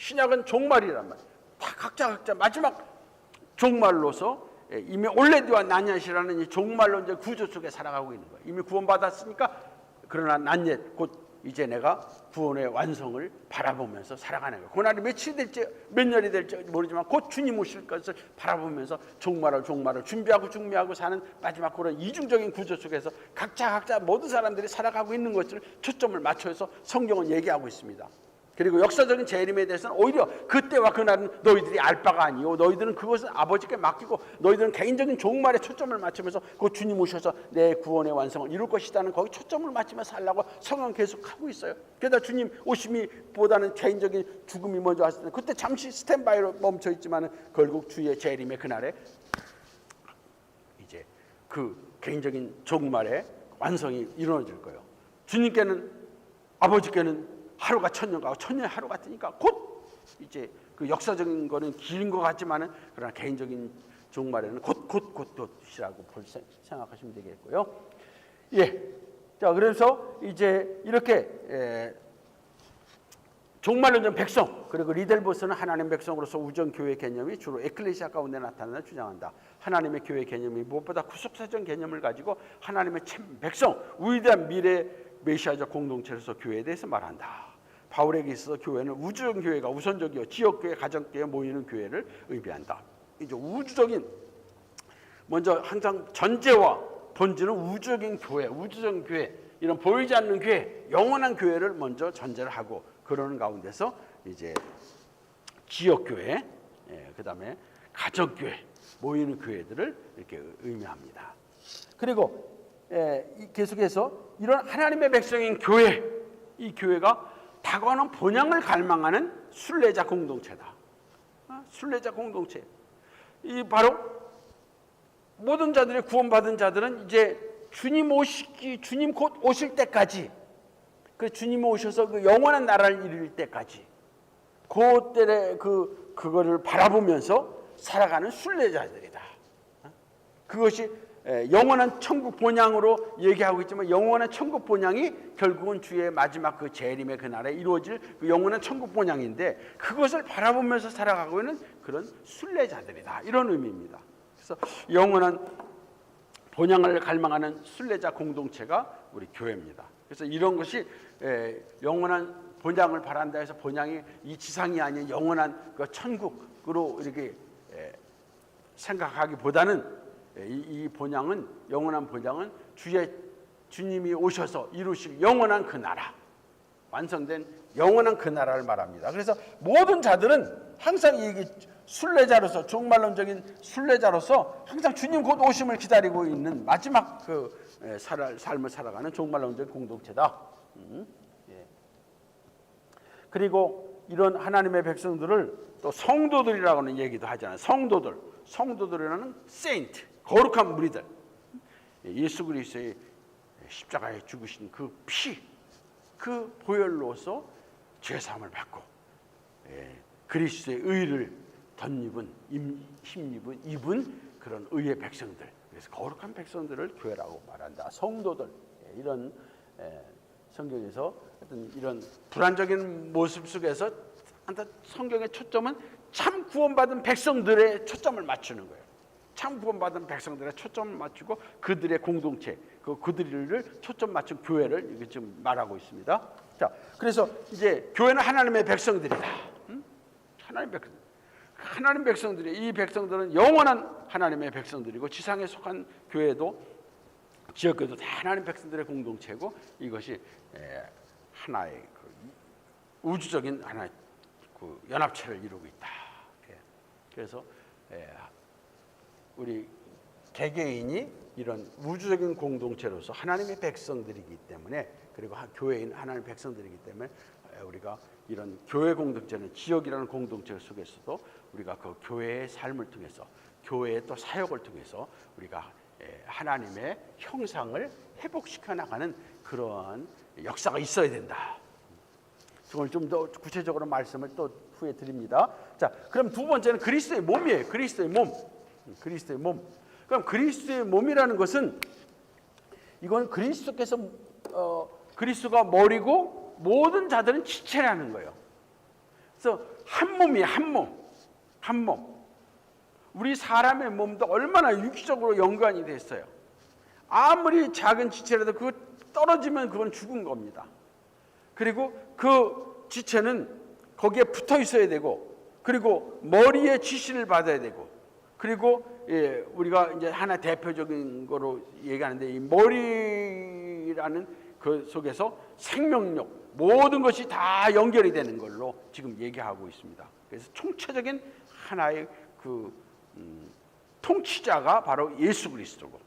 신약은 종말이란 말이에요. 다 각자 마지막 종말로서 이미 올레드와 나냐시라는 이 종말로 이제 구조 속에 살아가고 있는 거예요. 이미 구원받았으니까 그러나 난옛 곧 이제 내가 구원의 완성을 바라보면서 살아가는 거예요. 그날이 며칠이 될지 몇 년이 될지 모르지만 곧 주님 오실 것을 바라보면서 종말을 준비하고 중미하고 사는 마지막 그런 이중적인 구조 속에서 각자 모든 사람들이 살아가고 있는 것을 초점을 맞춰서 성경은 얘기하고 있습니다. 그리고 역사적인 재림에 대해서는 오히려 그때와 그날은 너희들이 알 바가 아니요 너희들은 그것을 아버지께 맡기고 너희들은 개인적인 종말에 초점을 맞추면서 그 주님 오셔서 내 구원의 완성을 이룰 것이라는 거기 초점을 맞추면서 살라고 성경 계속하고 있어요. 그러다 주님 오심이 보다는 개인적인 죽음이 먼저 왔을 때 그때 잠시 스탠바이로 멈춰 있지만 결국 주의 재림의 그날에 이제 그 개인적인 종말의 완성이 이루어질 거예요. 주님께는 아버지께는 하루가 천년 가고 천년이 하루 같으니까 곧 이제 그 역사적인 거는 긴 것 같지만은 그러나 개인적인 종말에는 곧이라고 생각하시면 되겠고요. 예. 자, 그래서 이제 이렇게 종말론적 백성 그리고 리델보스는 하나님 백성으로서 우정 교회 개념이 주로 에클레시아 가운데 나타나는 주장한다. 하나님의 교회 개념이 무엇보다 구속사적 개념을 가지고 하나님의 참 백성 위대한 미래 메시아적 공동체로서 교회에 대해서 말한다. 바울에게 있어서 교회는 우주적 교회가 우선적이요 지역교회, 가정교회 모이는 교회를 의미한다. 이제 우주적인 먼저 항상 전제와 본질은 우주적인 교회, 우주적인 교회 이런 보이지 않는 교회, 영원한 교회를 먼저 전제를 하고 그러는 가운데서 이제 지역교회, 그다음에 가정교회 모이는 교회들을 이렇게 의미합니다. 그리고 계속해서 이런 하나님의 백성인 교회, 이 교회가 다가오는 본향을 갈망하는 순례자 공동체다. 순례자 공동체. 이 바로 모든 자들이 구원받은 자들은 이제 주님 곧 오실 때까지, 그 주님 오셔서 그 영원한 나라를 이룰 때까지, 그때에 그거를 바라보면서 살아가는 순례자들이다. 그것이 영원한 천국 본향으로 얘기하고 있지만 영원한 천국 본향이 결국은 주의 마지막 그 재림의 그날에 이루어질 그 영원한 천국 본향인데 그것을 바라보면서 살아가고 있는 그런 순례자들이다. 이런 의미입니다. 그래서 영원한 본향을 갈망하는 순례자 공동체가 우리 교회입니다. 그래서 이런 것이 영원한 본향을 바란다 해서 본향이 이 지상이 아닌 영원한 그 천국으로 이렇게 생각하기보다는 이 본향은 영원한 본향은 주님이 오셔서 이루실 영원한 그 나라, 완성된 영원한 그 나라를 말합니다. 그래서 모든 자들은 항상 이 순례자로서 종말론적인 순례자로서 항상 주님 곧 오심을 기다리고 있는 마지막 그 삶을 살아가는 종말론적인 공동체다. 그리고 이런 하나님의 백성들을 또 성도들이라고 하는 얘기도 하잖아요. 성도들이라는 세인트, 거룩한 무리들. 예수 그리스도의 십자가에 죽으신 그 피, 그 보혈로서 죄사함을 받고 그리스도의 의를 덧입은 힘입은 그런 의의 백성들. 그래서 거룩한 백성들을 교회라고 말한다. 성도들. 이런 성경에서 어떤 이런 불안적인 모습 속에서 성경의 초점은 참 구원받은 백성들의 초점을 맞추는 거예요. 참 구원받은 백성들의 초점을 맞추고 그들의 공동체, 그들을 초점 맞춘 교회를 이게 지금 말하고 있습니다. 자, 그래서 이제 교회는 하나님의 백성들이다. 하나님 백성들이, 이 백성들은 영원한 하나님의 백성들이고 지상에 속한 교회도 지역교회도 다 하나님 백성들의 공동체고 이것이 하나의 우주적인 하나의 연합체를 이루고 있다. 그래서 우리 개개인이 이런 우주적인 공동체로서 하나님의 백성들이기 때문에, 그리고 교회인 하나님의 백성들이기 때문에 우리가 이런 교회 공동체는 지역이라는 공동체 속에서도 우리가 그 교회의 삶을 통해서, 교회의 또 사역을 통해서 우리가 하나님의 형상을 회복시켜 나가는 그러한 역사가 있어야 된다. 오늘 좀 더 구체적으로 말씀을 또 후에 드립니다. 자, 그럼 두 번째는 그리스도의 몸이에요. 그리스도의 몸. 그리스도의 몸. 그럼 그리스도의 몸이라는 것은 이건 그리스도께서 그리스도가 머리고 모든 자들은 지체라는 거예요. 그래서 한 몸이에요. 한 몸. 우리 사람의 몸도 얼마나 육체적으로 연관이 됐어요. 아무리 작은 지체라도 그거 떨어지면 그건 죽은 겁니다. 그리고 그 지체는 거기에 붙어 있어야 되고, 그리고 머리에 지시를 받아야 되고, 그리고 우리가 이제 하나 대표적인 거로 얘기하는데, 이 머리라는 그 속에서 생명력, 모든 것이 다 연결이 되는 걸로 지금 얘기하고 있습니다. 그래서 총체적인 하나의 그 통치자가 바로 예수 그리스도고,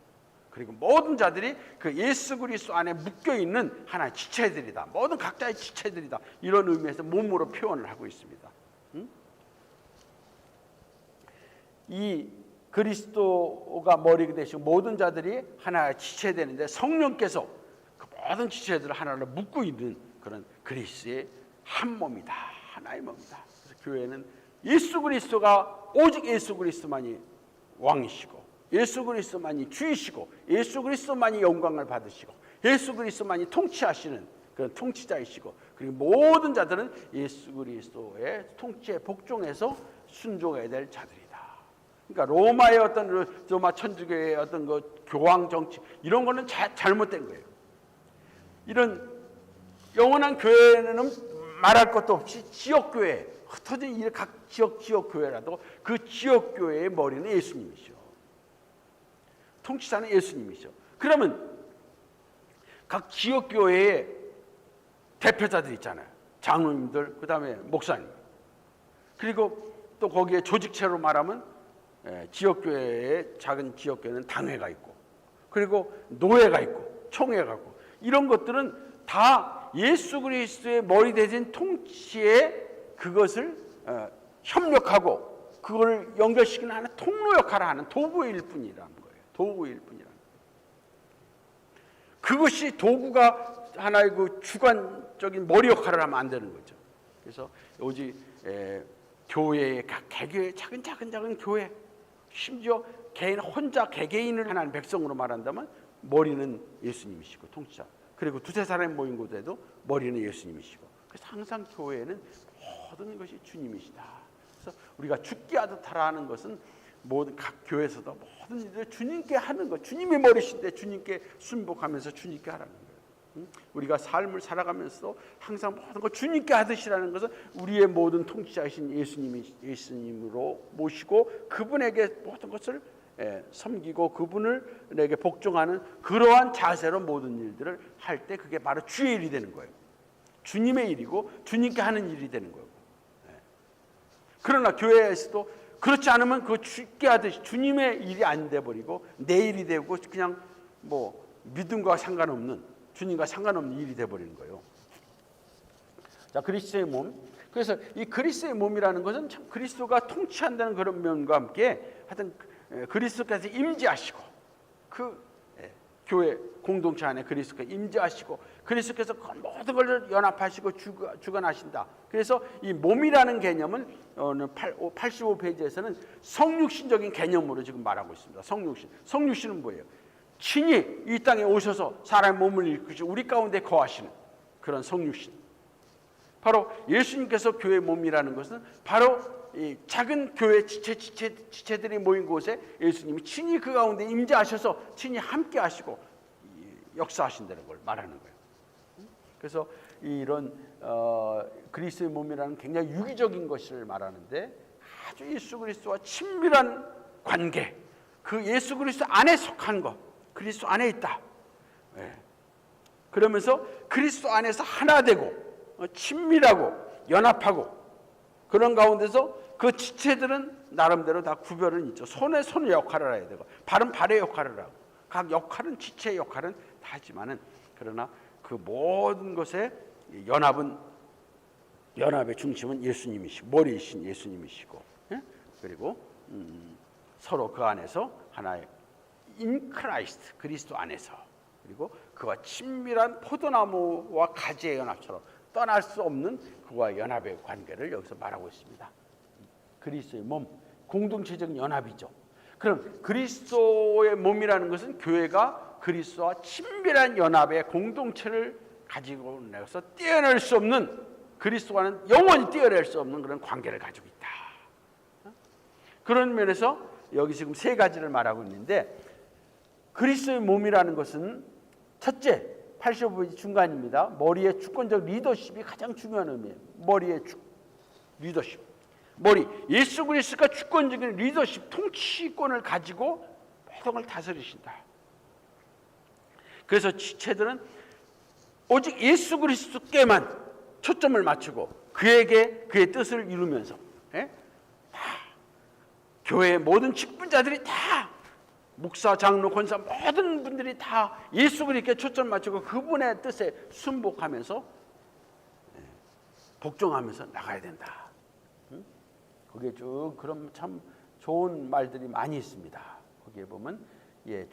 그리고 모든 자들이 그 예수 그리스도 안에 묶여 있는 하나의 지체들이다. 모든 각자의 지체들이다. 이런 의미에서 몸으로 표현을 하고 있습니다. 이 그리스도가 머리가 되시고 모든 자들이 하나의 지체되는데, 성령께서 그 모든 지체들을 하나로 묶고 있는 그런 그리스도의 한 몸이다. 하나의 몸이다. 그래서 교회는 예수 그리스도가, 오직 예수 그리스도만이 왕이시고, 예수 그리스도만이 주이시고, 예수 그리스도만이 영광을 받으시고, 예수 그리스도만이 통치하시는 그런 통치자이시고, 그리고 모든 자들은 예수 그리스도의 통치에 복종해서 순종해야 될 자들이다. 그러니까 로마의 어떤 로마 천주교의 어떤 그 교황 정치, 이런 거는 잘못된 거예요. 이런 영원한 교회는 말할 것도 없이 지역 교회, 흩어진 각 지역 교회라도 그 지역 교회의 머리는 예수님이시오. 통치자는 예수님이시오. 그러면 각 지역 교회의 대표자들 있잖아요. 장로님들, 그다음에 목사님. 그리고 또 거기에 조직체로 말하면 지역 교회의 작은 지역 교회는 당회가 있고, 그리고 노회가 있고, 총회가 있고, 이런 것들은 다 예수 그리스도의 머리 대신 통치에 그것을 협력하고 그걸 연결시키는 하는 통로 역할을 하는 도구일 뿐이라는 거예요. 도구일 뿐이라는 거예요. 그것이 도구가 하나의 그 주관적인 머리 역할을 하면 안 되는 거죠. 그래서 오직 교회의 각 개교의 작은 교회, 심지어 개인 혼자 개개인을 하나님 백성으로 말한다면 머리는 예수님이시고 통치자. 그리고 두세 사람이 모인 곳에도 머리는 예수님이시고. 그래서 항상 교회는 모든 것이 주님이시다. 그래서 우리가 죽게 하듯 하라 하는 것은 모든 각 교회에서도 모든 일을 주님께 하는 것, 주님이 머리신데 주님께 순복하면서 주님께 하라는 거예요. 우리가 삶을 살아가면서 항상 모든 것 주님께 하듯이라는 것은 우리의 모든 통치자이신 예수님으로 모시고 그분에게 모든 것을 섬기고 그분을 내게 복종하는 그러한 자세로 모든 일들을 할 때 그게 바로 주의 일이 되는 거예요. 주님의 일이고 주님께 하는 일이 되는 거고. 그러나 교회에서도 그렇지 않으면 그 주께 하듯이 주님의 일이 안 돼 버리고 내 일이 되고 그냥 뭐 믿음과 상관없는, 주님과 상관없는 일이 돼 버리는 거예요. 자, 그리스도의 몸. 그래서 이 그리스도의 몸이라는 것은 참 그리스도가 통치한다는 그런 면과 함께 하여튼 그리스도께서 임재하시고 그 교회 공동체 안에 그리스도께서 임재하시고 그리스도께서 모든 걸 연합하시고 주관하신다. 그래서 이 몸이라는 개념은 85페이지에서는 성육신적인 개념으로 지금 말하고 있습니다. 성육신은 뭐예요? 친히 이 땅에 오셔서 사람의 몸을 일으키시고 우리 가운데 거하시는 그런 성육신. 바로 예수님께서 교회의 몸이라는 것은 바로 이 작은 교회 지체들이 모인 곳에 예수님이 친히 그 가운데 임재하셔서 친히 함께 하시고 역사하신다는 걸 말하는 거예요. 그래서 이런 그리스도의 몸이라는 굉장히 유기적인 것을 말하는데 아주 예수 그리스도와 친밀한 관계, 그 예수 그리스도 안에 속한 것, 그리스도 안에 있다. 그러면서 그리스도 안에서 하나 되고 친밀하고 연합하고 그런 가운데서 그 지체들은 나름대로 다 구별은 있죠. 손의 역할을 해야 되고 발은 발의 역할을 하고 각 역할은 지체의 역할은 다 하지만은 그러나 그 모든 것의 연합의 중심은 예수님이시고 머리이신 예수님이시고 그리고 서로 그 안에서 하나의 in Christ 그리스도 안에서 그리고 그와 친밀한 포도나무와 가지의 연합처럼 떠날 수 없는 그와 연합의 관계를 여기서 말하고 있습니다. 그리스도의 몸, 공동체적 연합이죠. 그럼 그리스도의 몸이라는 것은 교회가 그리스도와 친밀한 연합의 공동체를 가지고 내서 떼어낼 수 없는 그리스도와는 영원히 떼어낼 수 없는 그런 관계를 가지고 있다. 그런 면에서 여기 지금 세 가지를 말하고 있는데, 그리스도의 몸이라는 것은 첫째, 85페이지 중간입니다. 머리의 주권적 리더십이 가장 중요한 의미예요. 머리의 리더십. 머리, 예수 그리스도가 주권적인 리더십, 통치권을 가지고 모든 걸 다스리신다. 그래서 지체들은 오직 예수 그리스도께만 초점을 맞추고 그에게 그의 뜻을 이루면서, 다 교회의 모든 직분자들이 다 목사, 장로, 권사 모든 분들이 다 예수 그리스도께 초점을 맞추고 그분의 뜻에 순복하면서 복종하면서 나가야 된다. 거기에 쭉 그럼 참 좋은 말들이 많이 있습니다. 거기에 보면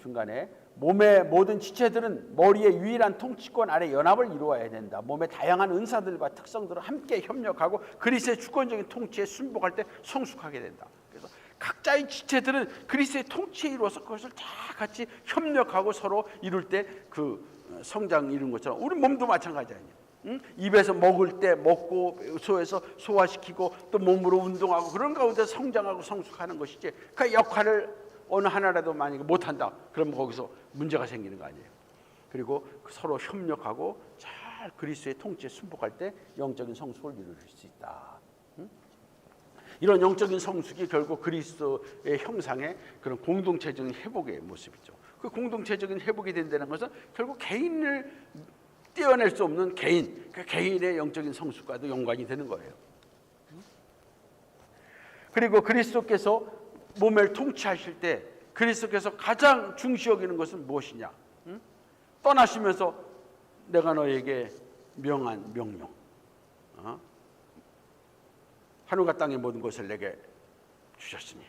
중간에 몸의 모든 지체들은 머리의 유일한 통치권 아래 연합을 이루어야 된다. 몸의 다양한 은사들과 특성들을 함께 협력하고 그리스도의 주권적인 통치에 순복할 때 성숙하게 된다. 그래서 각자의 지체들은 그리스도의 통치에 이루어서 그것을 다 같이 협력하고 서로 이룰 때 그 성장 이룬 것처럼 우리 몸도 마찬가지 아니에요. 응? 입에서 먹을 때 먹고 소에서 소화시키고 또 몸으로 운동하고 그런 가운데 성장하고 성숙하는 것이지, 그 역할을 어느 하나라도 만약에 못한다 그러면 거기서 문제가 생기는 거 아니에요. 그리고 서로 협력하고 잘 그리스도의 통치에 순복할 때 영적인 성숙을 이룰 수 있다. 이런 영적인 성숙이 결국 그리스도의 형상의 그런 공동체적인 회복의 모습이죠. 그 공동체적인 회복이 된다는 것은 결국 개인을 떼어낼 수 없는 그 개인의 영적인 성숙과도 연관이 되는 거예요. 그리고 그리스도께서 몸을 통치하실 때 그리스도께서 가장 중시 여기는 것은 무엇이냐? 떠나시면서 내가 너에게 명한 명령, 하늘과 땅의 모든 것을 내게 주셨으니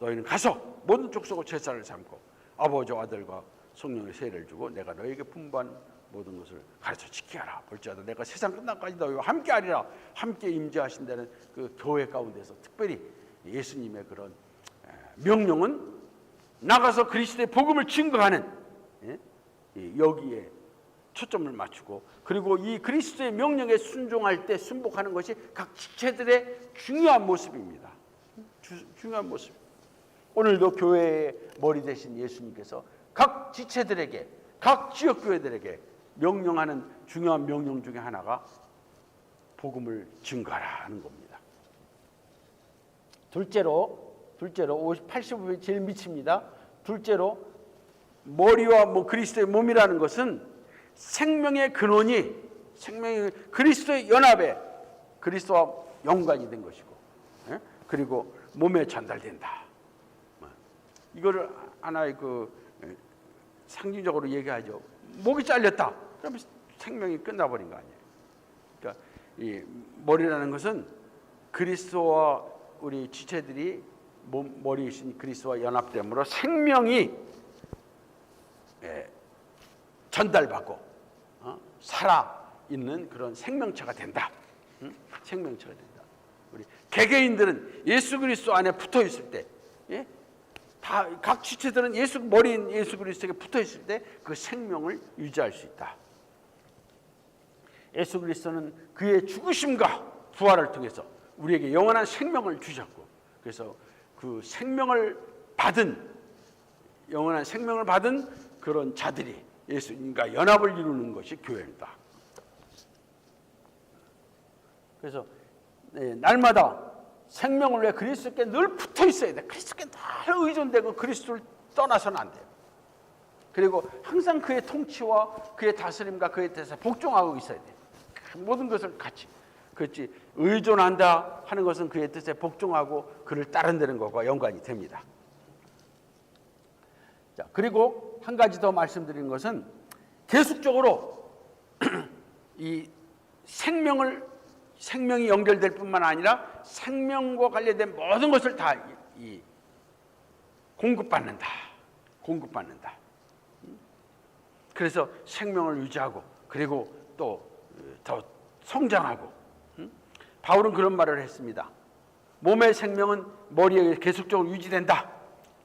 너희는 가서 모든 족속을 제사를 삼고 아버지와 아들과 성령의 세례를 주고 내가 너에게 분부한 모든 것을 가르쳐 지키게 하라. 볼지어다 내가 세상 끝날까지 너희와 함께 하리라. 함께 임재하신다는 그 교회 가운데서 특별히 예수님의 그런 명령은 나가서 그리스도의 복음을 증거하는, 여기에 초점을 맞추고, 그리고 이 그리스도의 명령에 순종할 때 순복하는 것이 각 지체들의 중요한 모습입니다. 중요한 모습. 오늘도 교회의 머리 되신 예수님께서 각 지체들에게, 각 지역교회들에게 명령하는 중요한 명령 중에 하나가 복음을 증거하라 하는 겁니다. 둘째로 85회 제일 밑입니다. 둘째로 머리와 그리스도의 몸이라는 것은 생명의 근원이 그리스도의 연합에 그리스도와 연관이 된 것이고, 그리고 몸에 전달된다. 이거를 하나의 상징적으로 얘기하죠. 목이 잘렸다. 그러면 생명이 끝나버린 거 아니에요. 그러니까 이 머리라는 것은 그리스도와 우리 지체들이 머리이신 그리스도와 연합됨으로 생명이 전달받고 살아있는 그런 생명체가 된다. 생명체가 된다. 우리 개개인들은 예수 그리스도 안에 붙어 있을 때, 다 각 지체들은 머리인 예수 그리스도에게 붙어 있을 때 그 생명을 유지할 수 있다. 예수 그리스도는 그의 죽으심과 부활을 통해서 우리에게 영원한 생명을 주셨고, 그래서 그 영원한 생명을 받은 그런 자들이 예수님과 연합을 이루는 것이 교회입니다. 그래서 날마다 생명을 위해 그리스도께 늘 붙어 있어야 돼. 그리스도께 늘 의존되고 그리스도를 떠나서는 안 돼요. 그리고 항상 그의 통치와 그의 다스림과 그의 뜻에 복종하고 있어야 돼요. 모든 것을 같이. 그렇지, 의존한다 하는 것은 그의 뜻에 복종하고 그를 따른다는 것과 연관이 됩니다. 자, 그리고 한 가지 더 말씀드리는 것은 계속적으로 이 생명이 연결될 뿐만 아니라 생명과 관련된 모든 것을 다 공급받는다. 그래서 생명을 유지하고 그리고 또 더 성장하고, 바울은 그런 말을 했습니다. 몸의 생명은 머리에 계속적으로 유지된다.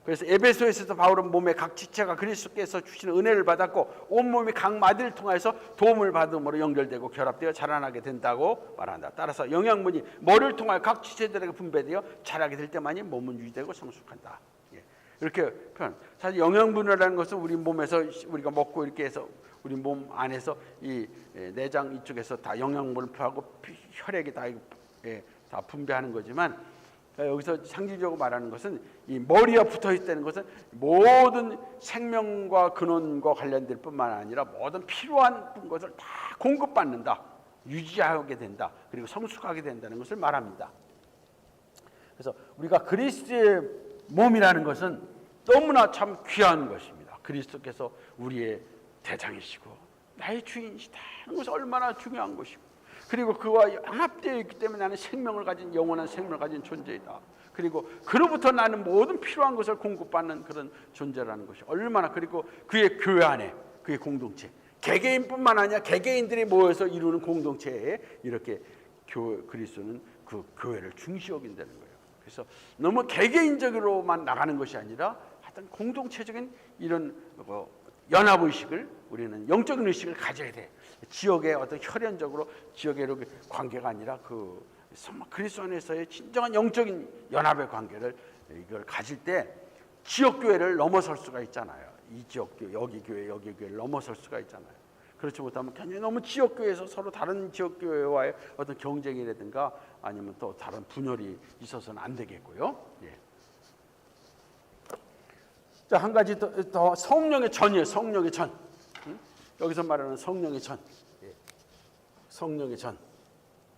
그래서 에베소에서도 바울은 몸의 각 지체가 그리스도께서 주시는 은혜를 받았고 온몸이 각 마디를 통해서 도움을 받음으로 연결되고 결합되어 자라나게 된다고 말한다. 따라서 영양분이 머리를 통하여 각 지체들에게 분배되어 자라게 될 때만이 몸은 유지되고 성숙한다. 이렇게 표현. 사실 영양분이라는 것은 우리 몸에서 우리가 먹고 이렇게 해서 우리 몸 안에서 이 내장 이쪽에서 다 영양분을 표하고 혈액이 다 분배하는 거지만, 여기서 상징적으로 말하는 것은 이 머리와 붙어 있다는 것은 모든 생명과 근원과 관련될 뿐만 아니라 모든 필요한 것을 다 공급받는다, 유지하게 된다, 그리고 성숙하게 된다는 것을 말합니다. 그래서 우리가 그리스도의 몸이라는 것은 너무나 참 귀한 것입니다. 그리스도께서 우리의 대장이시고 나의 주인이시다는 것은 얼마나 중요한 것이고, 그리고 그와 연합되어 있기 때문에 나는 생명을 가진, 영원한 생명을 가진 존재이다. 그리고 그로부터 나는 모든 필요한 것을 공급받는 그런 존재라는 것이 얼마나, 그리고 그의 교회 안에 그의 공동체, 개개인뿐만 아니라 개개인들이 모여서 이루는 공동체에 이렇게 그리스도는 그 교회를 중시 여긴다는 거예요. 그래서 너무 개개인적으로만 나가는 것이 아니라 하여튼 공동체적인 이런 연합의식을, 우리는 영적인 의식을 가져야 돼. 지역의 어떤 혈연적으로 지역의 관계가 아니라 그리스도 안에서의 진정한 영적인 연합의 관계를 이걸 가질 때 지역 교회를 넘어설 수가 있잖아요. 이 지역 교회, 여기 교회를 넘어설 수가 있잖아요. 그렇지 못하면 괜히 너무 지역 교회에서 서로 다른 지역 교회와의 어떤 경쟁이라든가 아니면 또 다른 분열이 있어서는 안 되겠고요. 예. 자, 한 가지 더 성령의 전이에요. 성령의 전. 여기서 말하는 성령의 전. 예. 성령의 전.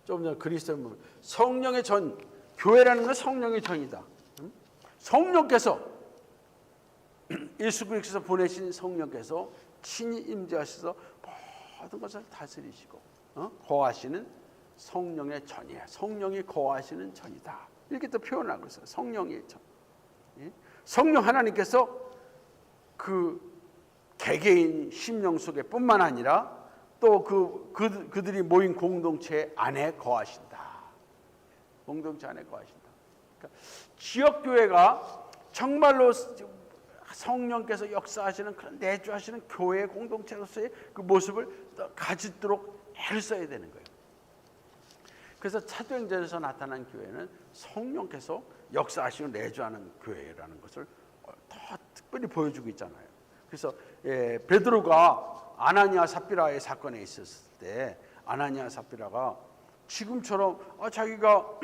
좀 전에 그리스도의 몸. 성령의 전. 교회라는 건 성령의 전이다. 성령께서 예수 그리스도께서 보내신 성령께서 친히 임재하셔서 모든 것을 다스리시고 거하시는 성령의 전이에요. 성령이 거하시는 전이다. 이렇게 또 표현하고 있어요. 성령의 전. 예? 성령 하나님께서 그 개개인 심령 속에 뿐만 아니라 또 그들이 모인 공동체 안에 거하신다. 공동체 안에 거하신다. 그러니까 지역교회가 정말로 성령께서 역사하시는 그런 내주하시는 교회 공동체로서의 그 모습을 가지도록 애를 써야 되는 거예요. 그래서 사도행전에서 나타난 교회는 성령께서 역사하시고 내주하는 교회라는 것을 더 특별히 보여주고 있잖아요. 그래서 베드로가 아나니아 삽비라의 사건에 있었을 때 아나니아 삽비라가 지금처럼 자기가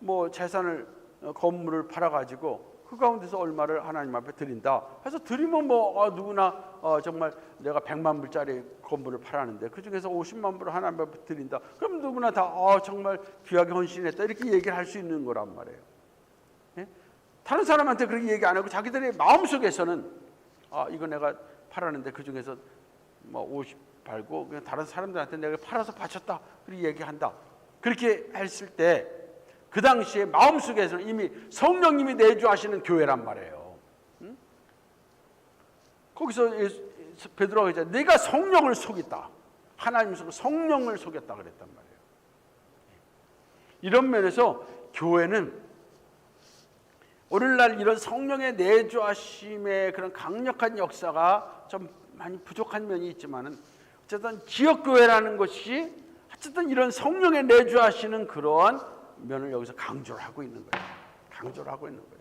뭐 재산을 건물을 팔아가지고 그 가운데서 얼마를 하나님 앞에 드린다. 그래서 드리면 누구나 정말 내가 100만 불짜리 건물을 팔았는데 그 중에서 50만 불을 하나님 앞에 드린다. 그럼 누구나 다 정말 귀하게 헌신했다 이렇게 얘기를 할 수 있는 거란 말이에요. 예? 다른 사람한테 그렇게 얘기 안 하고 자기들의 마음속에서는 이거 내가 팔았는데 그 중에서 50 팔고 그냥 다른 사람들한테 내가 팔아서 바쳤다 그렇게 얘기한다. 그렇게 했을 때 그 당시에 마음속에서는 이미 성령님이 내주하시는 교회란 말이에요. 응? 거기서 베드로가 했잖아요. 내가 성령을 속였다. 하나님 속에 성령을 속였다 그랬단 말이에요. 이런 면에서 교회는 오늘날 이런 성령의 내주하심의 그런 강력한 역사가 좀 많이 부족한 면이 있지만은 어쨌든 지역교회라는 것이 어쨌든 이런 성령의 내주하시는 그러한 면을 여기서 강조를 하고 있는 거예요. 강조를 하고 있는 거예요.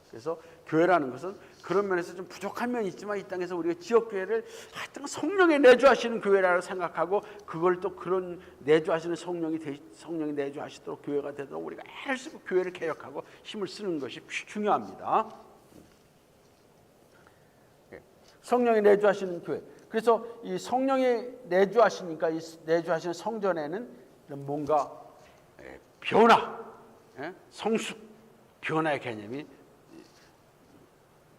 그래서 교회라는 것은 그런 면에서 좀 부족한 면이 있지만 이 땅에서 우리가 지역교회를 하여튼 성령의 내주하시는 교회라고 생각하고 그걸 또 그런 내주하시는 성령이 내주하시도록 교회가 되도록 우리가 애를 쓰고 교회를 개혁하고 힘을 쓰는 것이 중요합니다. 성령이 내주하시는 교회. 그래서 이 성령이 내주하시니까 이 내주하시는 성전에는 뭔가 변화, 성숙, 변화의 개념이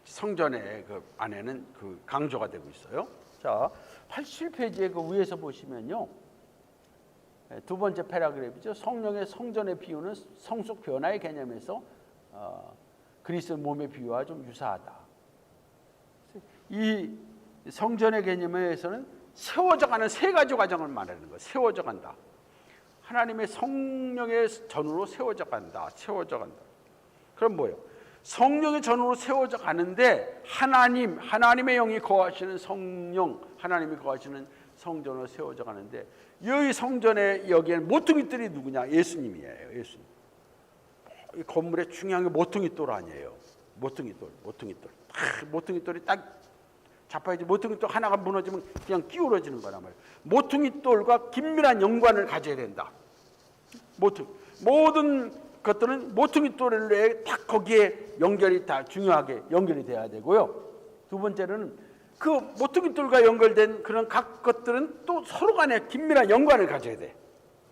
성전의 그 안에는 그 강조가 되고 있어요. 자, 87페이지에 그 위에서 보시면요, 두 번째 패러그래프죠. 성령의 성전의 비유는 성숙 변화의 개념에서 그리스도 몸의 비유와 좀 유사하다. 이 성전의 개념에서는 세워져가는 세 가지 과정을 말하는 거예요. 세워져간다. 하나님의 성령의 전으로 세워져간다. 세워져간다. 그럼 뭐예요? 성령의 전으로 세워져 가는데 하나님의 영이 거하시는 성령, 하나님이 거하시는 성전으로 세워져 가는데 이 성전에 여기에는 모퉁이돌이 누구냐? 예수님이에요. 예수님. 이 건물의 중요한 게 모퉁이돌 아니에요. 모퉁이돌. 모퉁이돌이 딱 잡아야지. 모퉁이돌 하나가 무너지면 그냥 기울어지는 거란 말이에요. 모퉁이돌과 긴밀한 연관을 가져야 된다. 모든 것들은 모퉁이돌에 딱 거기에 연결이 다 중요하게 연결이 돼야 되고요. 두 번째로는 그 모퉁이돌과 연결된 그런 각 것들은 또 서로 간에 긴밀한 연관을 가져야 돼.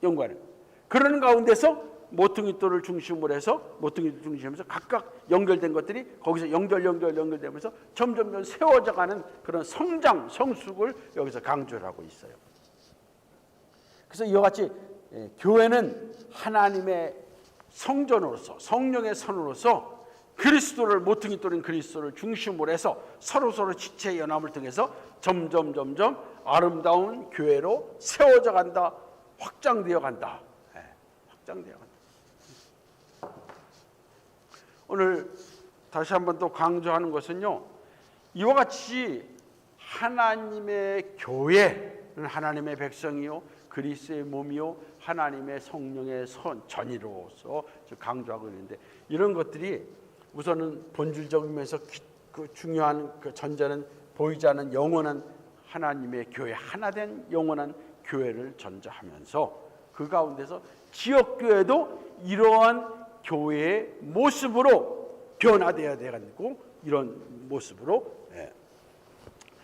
연관을. 그러는 가운데서 모퉁이돌을 중심으로 해서 각각 연결된 것들이 거기서 연결되면서 점점 세워져가는 그런 성장, 성숙을 여기서 강조를 하고 있어요. 그래서 이와 같이 교회는 하나님의 성전으로서 성령의 선으로서 그리스도를 모퉁이돌인 그리스도를 중심으로 해서 서로 지체의 연합을 통해서 점점 아름다운 교회로 세워져 간다. 확장되어 간다. 확장되어 간다. 오늘 다시 한번 또 강조하는 것은요. 이와 같이 하나님의 교회는 하나님의 백성이요 그리스도의 몸이요 하나님의 성령의 전이로서 강조하고 있는데 이런 것들이 우선은 본질적이면서 그 중요한 그 전제는 보이지 않는 영원한 하나님의 교회, 하나된 영원한 교회를 전제하면서 그 가운데서 지역교회도 이러한 교회의 모습으로 변화되어야 되고 이런 모습으로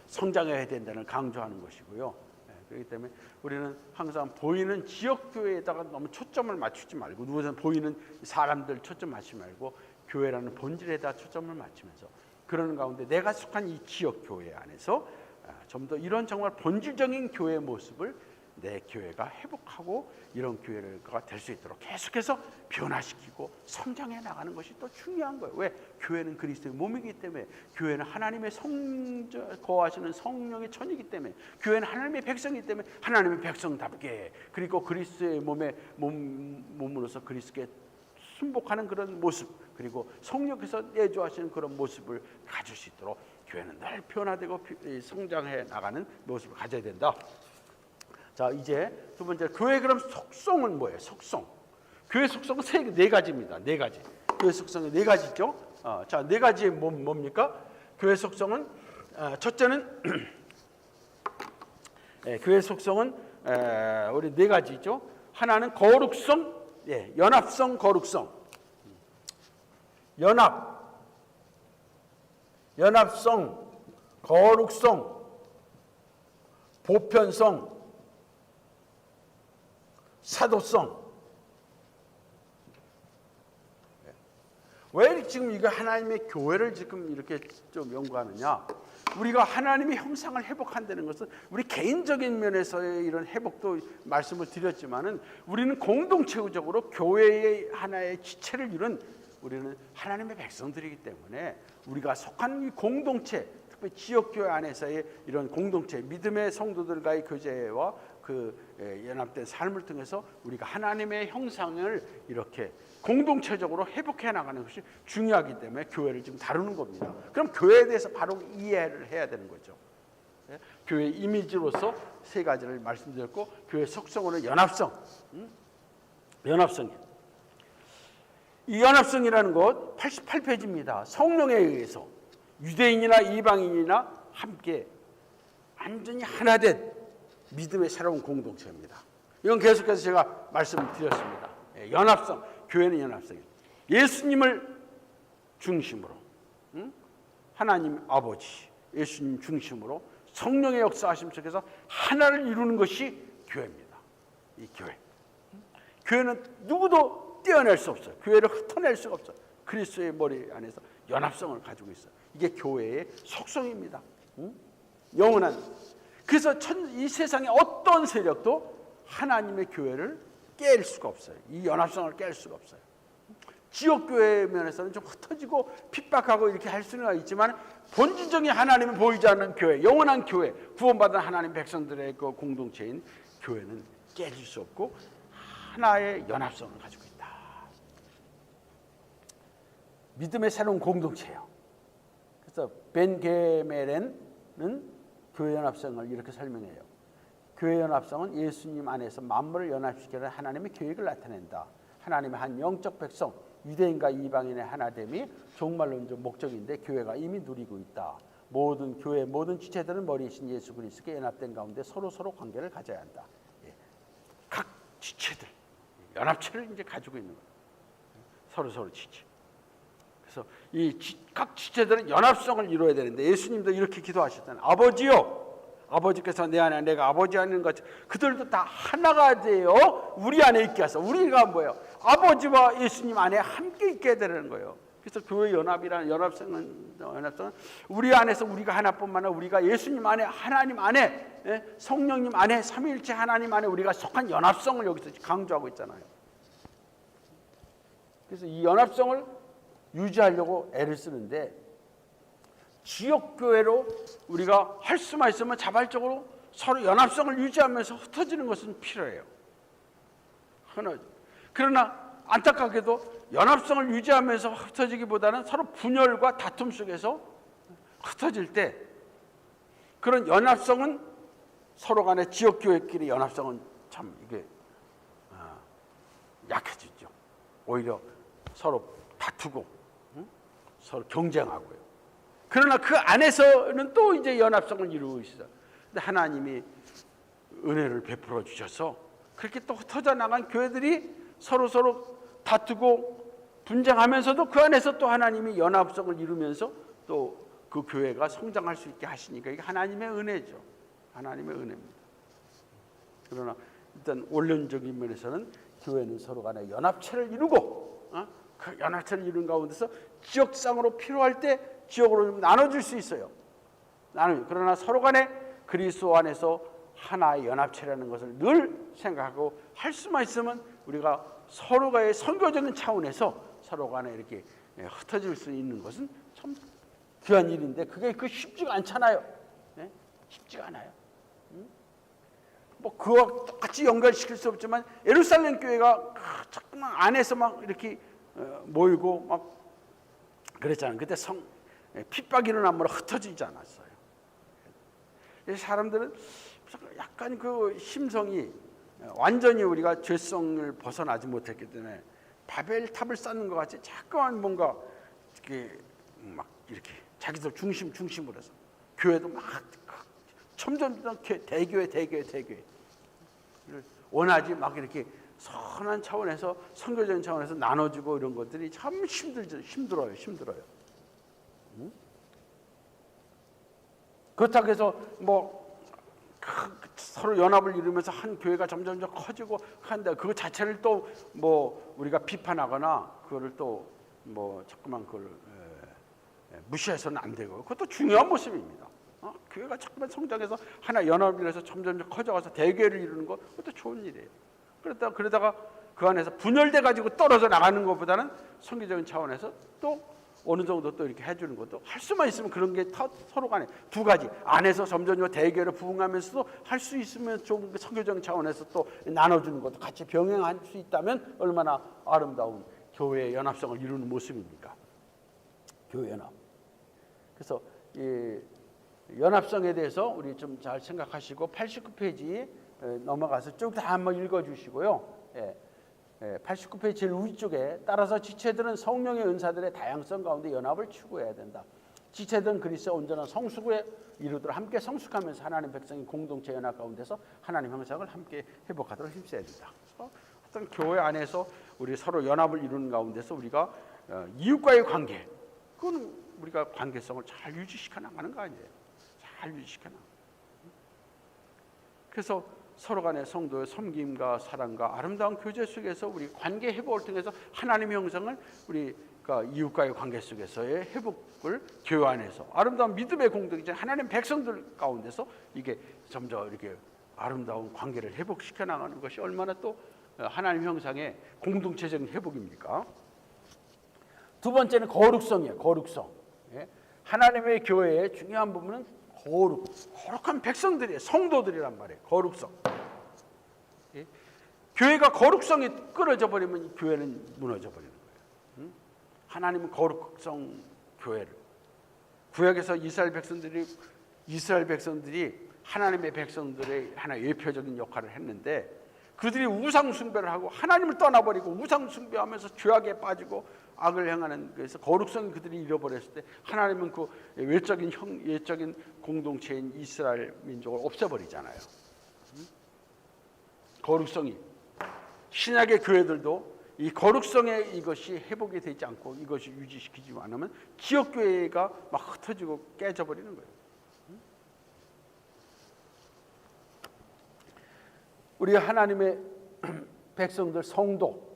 성장해야 된다는 강조하는 것이고요. 그렇기 때문에 우리는 항상 보이는 지역교회에다가 너무 초점을 맞추지 말고 누구든 보이는 사람들 초점 맞추지 말고 교회라는 본질에다 초점을 맞추면서 그러는 가운데 내가 속한 이 지역교회 안에서 좀 더 이런 정말 본질적인 교회의 모습을 내 교회가 회복하고 이런 교회가 될 수 있도록 계속해서 변화시키고 성장해 나가는 것이 또 중요한 거예요. 왜? 교회는 그리스도의 몸이기 때문에 교회는 하나님의 거하시는 성령의 천이기 때문에 교회는 하나님의 백성이기 때문에 하나님의 백성답게 그리고 그리스도의 몸으로서 그리스도께 순복하는 그런 모습 그리고 성령께서 내주하시는 그런 모습을 가질 수 있도록 교회는 늘 변화되고 성장해 나가는 모습을 가져야 된다. 자, 이제 두 번째 교회 그럼 속성은 뭐예요? 속성. 교회 속성은 네 가지입니다. 네 가지. 교회 속성이 네 가지죠. 자, 네 가지 뭡니까? 교회 속성은 첫째는 교회 속성은 우리 네 가지죠. 하나는 거룩성, 연합성, 거룩성. 연합성, 거룩성, 보편성, 사도성. 왜 지금 이거 하나님의 교회를 지금 이렇게 좀 연구하느냐? 우리가 하나님의 형상을 회복한다는 것은 우리 개인적인 면에서의 이런 회복도 말씀을 드렸지만은 우리는 공동체적으로 교회의 하나의 지체를 이룬 우리는 하나님의 백성들이기 때문에 우리가 속한 이 공동체, 특히 지역교회 안에서의 이런 공동체, 믿음의 성도들과의 교제와 그 연합된 삶을 통해서 우리가 하나님의 형상을 이렇게 공동체적으로 회복해 나가는 것이 중요하기 때문에 교회를 지금 다루는 겁니다. 그럼 교회에 대해서 바로 이해를 해야 되는 거죠. 교회 이미지로서 세 가지를 말씀드렸고 교회 속성으로는 연합성, 연합성이에요. 이 연합성이라는 것 88페이지입니다. 성령에 의해서 유대인이나 이방인이나 함께 완전히 하나된 믿음의 새로운 공동체입니다. 이건 계속해서 제가 말씀드렸습니다. 연합성, 교회는 연합성이에요. 예수님을 중심으로 하나님 아버지, 예수님 중심으로 성령의 역사하심 속에서 하나를 이루는 것이 교회입니다. 이 교회. 교회는 누구도 떼어낼 수 없어요. 교회를 흩어낼 수가 없어요. 그리스도의 머리 안에서 연합성을 가지고 있어요. 이게 교회의 속성입니다. 영원한. 그래서 이 세상의 어떤 세력도 하나님의 교회를 깰 수가 없어요. 이 연합성을 깰 수가 없어요. 지역교회 면에서는 좀 흩어지고 핍박하고 이렇게 할 수는 있지만 본질적인 하나님을 보이지 않는 교회, 영원한 교회, 구원받은 하나님 백성들의 그 공동체인 교회는 깨질 수 없고 하나의 연합성을 가지고 있다. 믿음의 새로운 공동체예요. 그래서 벤 게메렌은 교회 연합성을 이렇게 설명해요. 교회 연합성은 예수님 안에서 만물을 연합시키는 하나님의 계획을 나타낸다. 하나님의 한 영적 백성, 유대인과 이방인의 하나됨이 종말론적 목적인데 교회가 이미 누리고 있다. 모든 교회 모든 지체들은 머리이신 예수 그리스도께 연합된 가운데 서로 관계를 가져야 한다. 각 지체들 연합체를 이제 가지고 있는 거예요. 서로 지체. 그래서 이 각 지체들은 연합성을 이루어야 되는데 예수님도 이렇게 기도하셨잖아요. 아버지요, 아버지께서 내 안에 내가 아버지 안에 있는 것 그들도 다 하나가 되어 우리 안에 있게 하소서. 우리가 뭐예요? 아버지와 예수님 안에 함께 있게 되는 거예요. 그래서 교회 연합이라는 연합성은 우리 안에서 우리가 하나뿐만 아니라 우리가 예수님 안에 하나님 안에 성령님 안에 삼위일체 하나님 안에 우리가 속한 연합성을 여기서 강조하고 있잖아요. 그래서 이 연합성을 유지하려고 애를 쓰는데 지역교회로 우리가 할 수만 있으면 자발적으로 서로 연합성을 유지하면서 흩어지는 것은 필요해요. 그러나 안타깝게도 연합성을 유지하면서 흩어지기보다는 서로 분열과 다툼 속에서 흩어질 때 그런 연합성은 서로 간의 지역교회끼리 연합성은 참 이게 약해지죠. 오히려 서로 다투고 서로 경쟁하고요. 그러나 그 안에서는 또 이제 연합성을 이루고 있어요. 근데 하나님이 은혜를 베풀어 주셔서 그렇게 또 흩어져 나간 교회들이 서로 다투고 분쟁하면서도 그 안에서 또 하나님이 연합성을 이루면서 또 그 교회가 성장할 수 있게 하시니까 이게 하나님의 은혜죠. 하나님의 은혜입니다. 그러나 일단 원론적인 면에서는 교회는 서로 간에 연합체를 이루고 그 연합체를 이룬 가운데서 지역상으로 필요할 때 지역으로 나눠줄 수 있어요. 그러나 서로 간에 그리스도 안에서 하나의 연합체라는 것을 늘 생각하고 할 수만 있으면 우리가 서로가의 선교적인 차원에서 서로 간에 이렇게 흩어질 수 있는 것은 참 귀한 일인데 그게 쉽지가 않잖아요. 네? 쉽지가 않아요. 뭐 그와 똑같이 연결시킬 수 없지만 예루살렘 교회가 자꾸만 안에서 막 이렇게 모이고 막 그랬잖아요. 그때 핍박이 일어나면 흩어지지 않았어요. 사람들은 약간 그 심성이 완전히 우리가 죄성을 벗어나지 못했기 때문에 바벨탑을 쌓는 것 같이 자꾸만 뭔가 막 이렇게 자기들 중심으로 해서 교회도 막 점점 대교회 원하지 막 이렇게 선한 차원에서 선교적인 차원에서 나눠주고 이런 것들이 참 힘들어요. 그렇다고 해서 뭐 서로 연합을 이루면서 한 교회가 점점 커지고 한다. 그거 자체를 또 뭐 우리가 비판하거나 그거를 또 뭐 자꾸만 그걸 무시해서는 안 되고 그것도 중요한 모습입니다. 교회가 자꾸만 성장해서 하나 연합을 해서 점점 커져가서 대교회를 이루는 거 그것도 좋은 일이에요. 그러다가 그 안에서 분열돼 가지고 떨어져 나가는 것보다는 선교적인 차원에서 또 어느 정도 또 이렇게 해주는 것도 할 수만 있으면 그런 게 서로 간에 두 가지 안에서 점점 대교회를 부흥하면서도 할 수 있으면 좀 선교적인 차원에서 또 나눠주는 것도 같이 병행할 수 있다면 얼마나 아름다운 교회의 연합성을 이루는 모습입니까? 교회 연합. 그래서 이 연합성에 대해서 우리 좀 잘 생각하시고 89페이지 넘어가서 쭉 다 한번 읽어주시고요. 89페이지 제일 위쪽에 따라서 지체들은 성령의 은사들의 다양성 가운데 연합을 추구해야 된다. 지체들은 그리스도의 온전한 성숙에 이루도록 함께 성숙하면서 하나님 백성이 공동체 연합 가운데서 하나님 형상을 함께 회복하도록 힘써야 된다. 어떤 교회 안에서 우리 서로 연합을 이루는 가운데서 우리가 이웃과의 관계, 그건 우리가 관계성을 잘 유지시켜 나가는 거 아니에요. 잘 유지시켜 나가. 그래서 서로 간의 성도의 섬김과 사랑과 아름다운 교제 속에서 우리 관계 회복을 통해서 하나님의 형상을 우리가 이웃과의 관계 속에서의 회복을 교회 안에서 아름다운 믿음의 공동체 하나님 백성들 가운데서 이게 점점 이렇게 아름다운 관계를 회복시켜 나가는 것이 얼마나 또 하나님 형상의 공동체적인 회복입니까? 두 번째는 거룩성이에요. 거룩성. 하나님의 교회의 중요한 부분은 거룩한 백성들이에요. 성도들이란 말이에요. 거룩성. 교회가 거룩성이 끊어져 버리면 교회는 무너져 버리는 거예요. 하나님은 거룩성 교회를, 구약에서 이스라엘 백성들이 하나님의 백성들의 하나의 예표적인 역할을 했는데, 그들이 우상 숭배를 하고 하나님을 떠나버리고 우상 숭배하면서 죄악에 빠지고 악을 행하는, 그래서 거룩성이 그들이 잃어버렸을 때 하나님은 그 외적인 공동체인 이스라엘 민족을 없애버리잖아요. 거룩성이, 신약의 교회들도 이 거룩성의 이것이 회복이 되지 않고 이것이 유지시키지 않으면 지역교회가 막 흩어지고 깨져버리는 거예요. 우리 하나님의 백성들, 성도,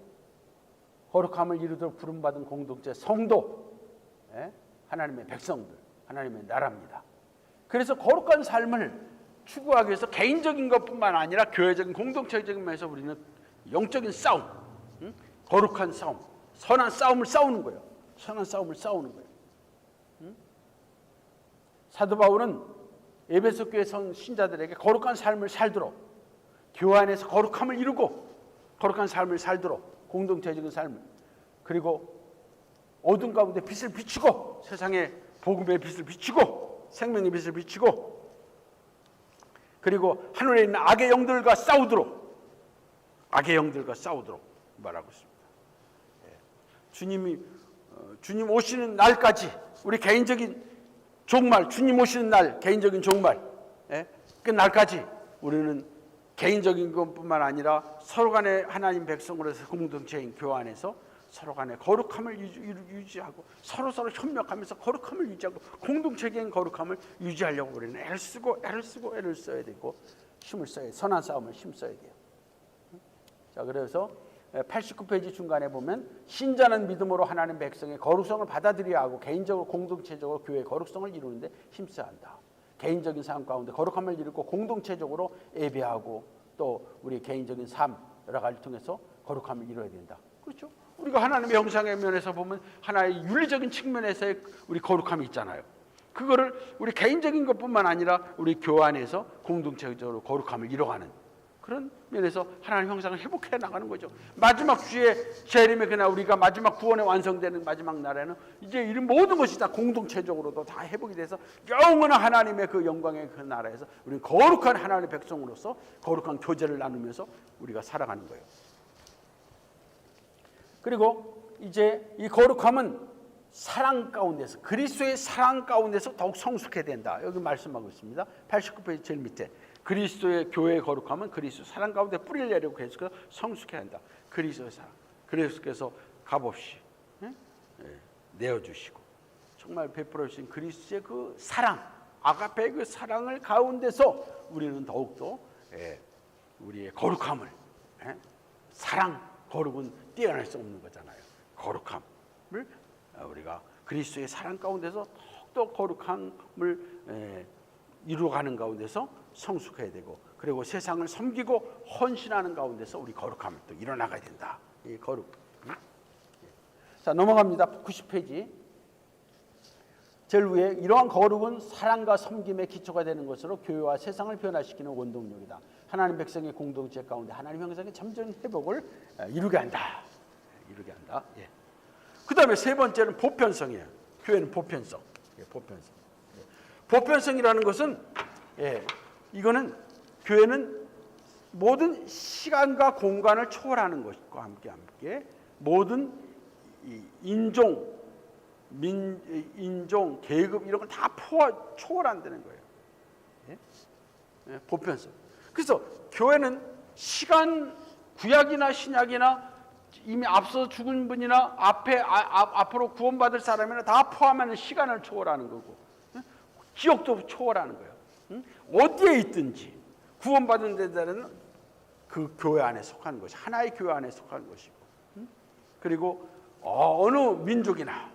거룩함을 이루도록 부름받은 공동체 성도, 하나님의 백성들, 하나님의 나라입니다. 그래서 거룩한 삶을 추구하기 위해서 개인적인 것뿐만 아니라 교회적인 공동체적인 면에서 우리는 영적인 싸움, 거룩한 싸움, 선한 싸움을 싸우는 거예요. 선한 싸움을 싸우는 거예요. 사도 바울은 에베소 교회 신자들에게 거룩한 삶을 살도록, 교회 안에서 거룩함을 이루고 거룩한 삶을 살도록, 공동체적인 삶을, 그리고 어둠 가운데 빛을 비추고 세상에 복음의 빛을 비추고 생명의 빛을 비추고, 그리고 하늘에 있는 악의 영들과 싸우도록 말하고 있습니다. 주님 오시는 날까지, 우리 개인적인 종말, 주님 오시는 날 개인적인 종말 끝날까지 우리는 개인적인 것뿐만 아니라 서로 간에 하나님 백성으로서 공동체인 교회 안에서 서로 간에 거룩함을 유지하고 서로 협력하면서 거룩함을 유지하고 공동체적인 거룩함을 유지하려고 우리는 애를 써야 되고 힘을 써야, 선한 싸움을 힘써야 돼요. 자, 그래서 89페이지 중간에 보면 신자는 믿음으로 하나님 백성의 거룩성을 받아들여야 하고 개인적으로 공동체적으로 교회의 거룩성을 이루는데 힘써야 한다. 개인적인 삶 가운데 거룩함을 이루고 공동체적으로 예배하고 또 우리 개인적인 삶 여러 가지를 통해서 거룩함을 이루어야 된다. 그렇죠? 우리가 하나님의 형상의 면에서 보면 하나의 윤리적인 측면에서의 우리 거룩함이 있잖아요. 그거를 우리 개인적인 것뿐만 아니라 우리 교회 안에서 공동체적으로 거룩함을 이뤄가는 그런 면에서 하나님 형상을 회복해 나가는 거죠. 마지막 주에 재림의 그날, 우리가 마지막 구원에 완성되는 마지막 날에는 이제 이 모든 것이 다 공동체적으로도 다 회복이 돼서 영원한 하나님의 그 영광의 그 나라에서 우리는 거룩한 하나님의 백성으로서 거룩한 교제를 나누면서 우리가 살아가는 거예요. 그리고 이제 이 거룩함은 사랑 가운데서, 그리스도의 사랑 가운데서 더욱 성숙해야 된다. 여기 말씀하고 있습니다. 89페이지 제일 밑에 그리스도의 교회의 거룩함은 그리스도 사랑 가운데 뿌리를 내리고 계속해서 성숙해야 한다. 그리스도의 사랑, 그리스도께서 값없이 내어주시고 정말 베풀어 주신 그리스도의 그 사랑, 아가페의 그 사랑을 가운데서 우리는 더욱더 우리의 거룩함을, 사랑, 거룩은 떼어낼 수 없는 거잖아요. 거룩함을 우리가 그리스도의 사랑 가운데서 더욱더 거룩함을 이루어가는 가운데서 성숙해야 되고, 그리고 세상을 섬기고 헌신하는 가운데서 우리 거룩함을 또 일어나가야 된다. 이 거룩. 자, 넘어갑니다. 90페이지 제일 위에 이러한 거룩은 사랑과 섬김의 기초가 되는 것으로 교회와 세상을 변화시키는 원동력이다. 하나님 백성의 공동체 가운데 하나님 형상의 점점 회복을 이루게 한다. 예. 그 다음에 세 번째는 보편성이에요. 교회는 보편성. 보편성. 보편성이라는 것은 이거는 교회는 모든 시간과 공간을 초월하는 것과 함께 모든 인종, 계급 이런 걸 다 초월한다는 거예요. 보편성. 그래서 교회는 시간, 구약이나 신약이나 이미 앞서 죽은 분이나 앞으로 구원받을 사람이나 다 포함하는 시간을 초월하는 거고, 지역도 초월하는 거예요. 어디에 있든지 구원받은 데는 그 교회 안에 속하는 것이, 하나의 교회 안에 속하는 것이고, 그리고 어느 민족이나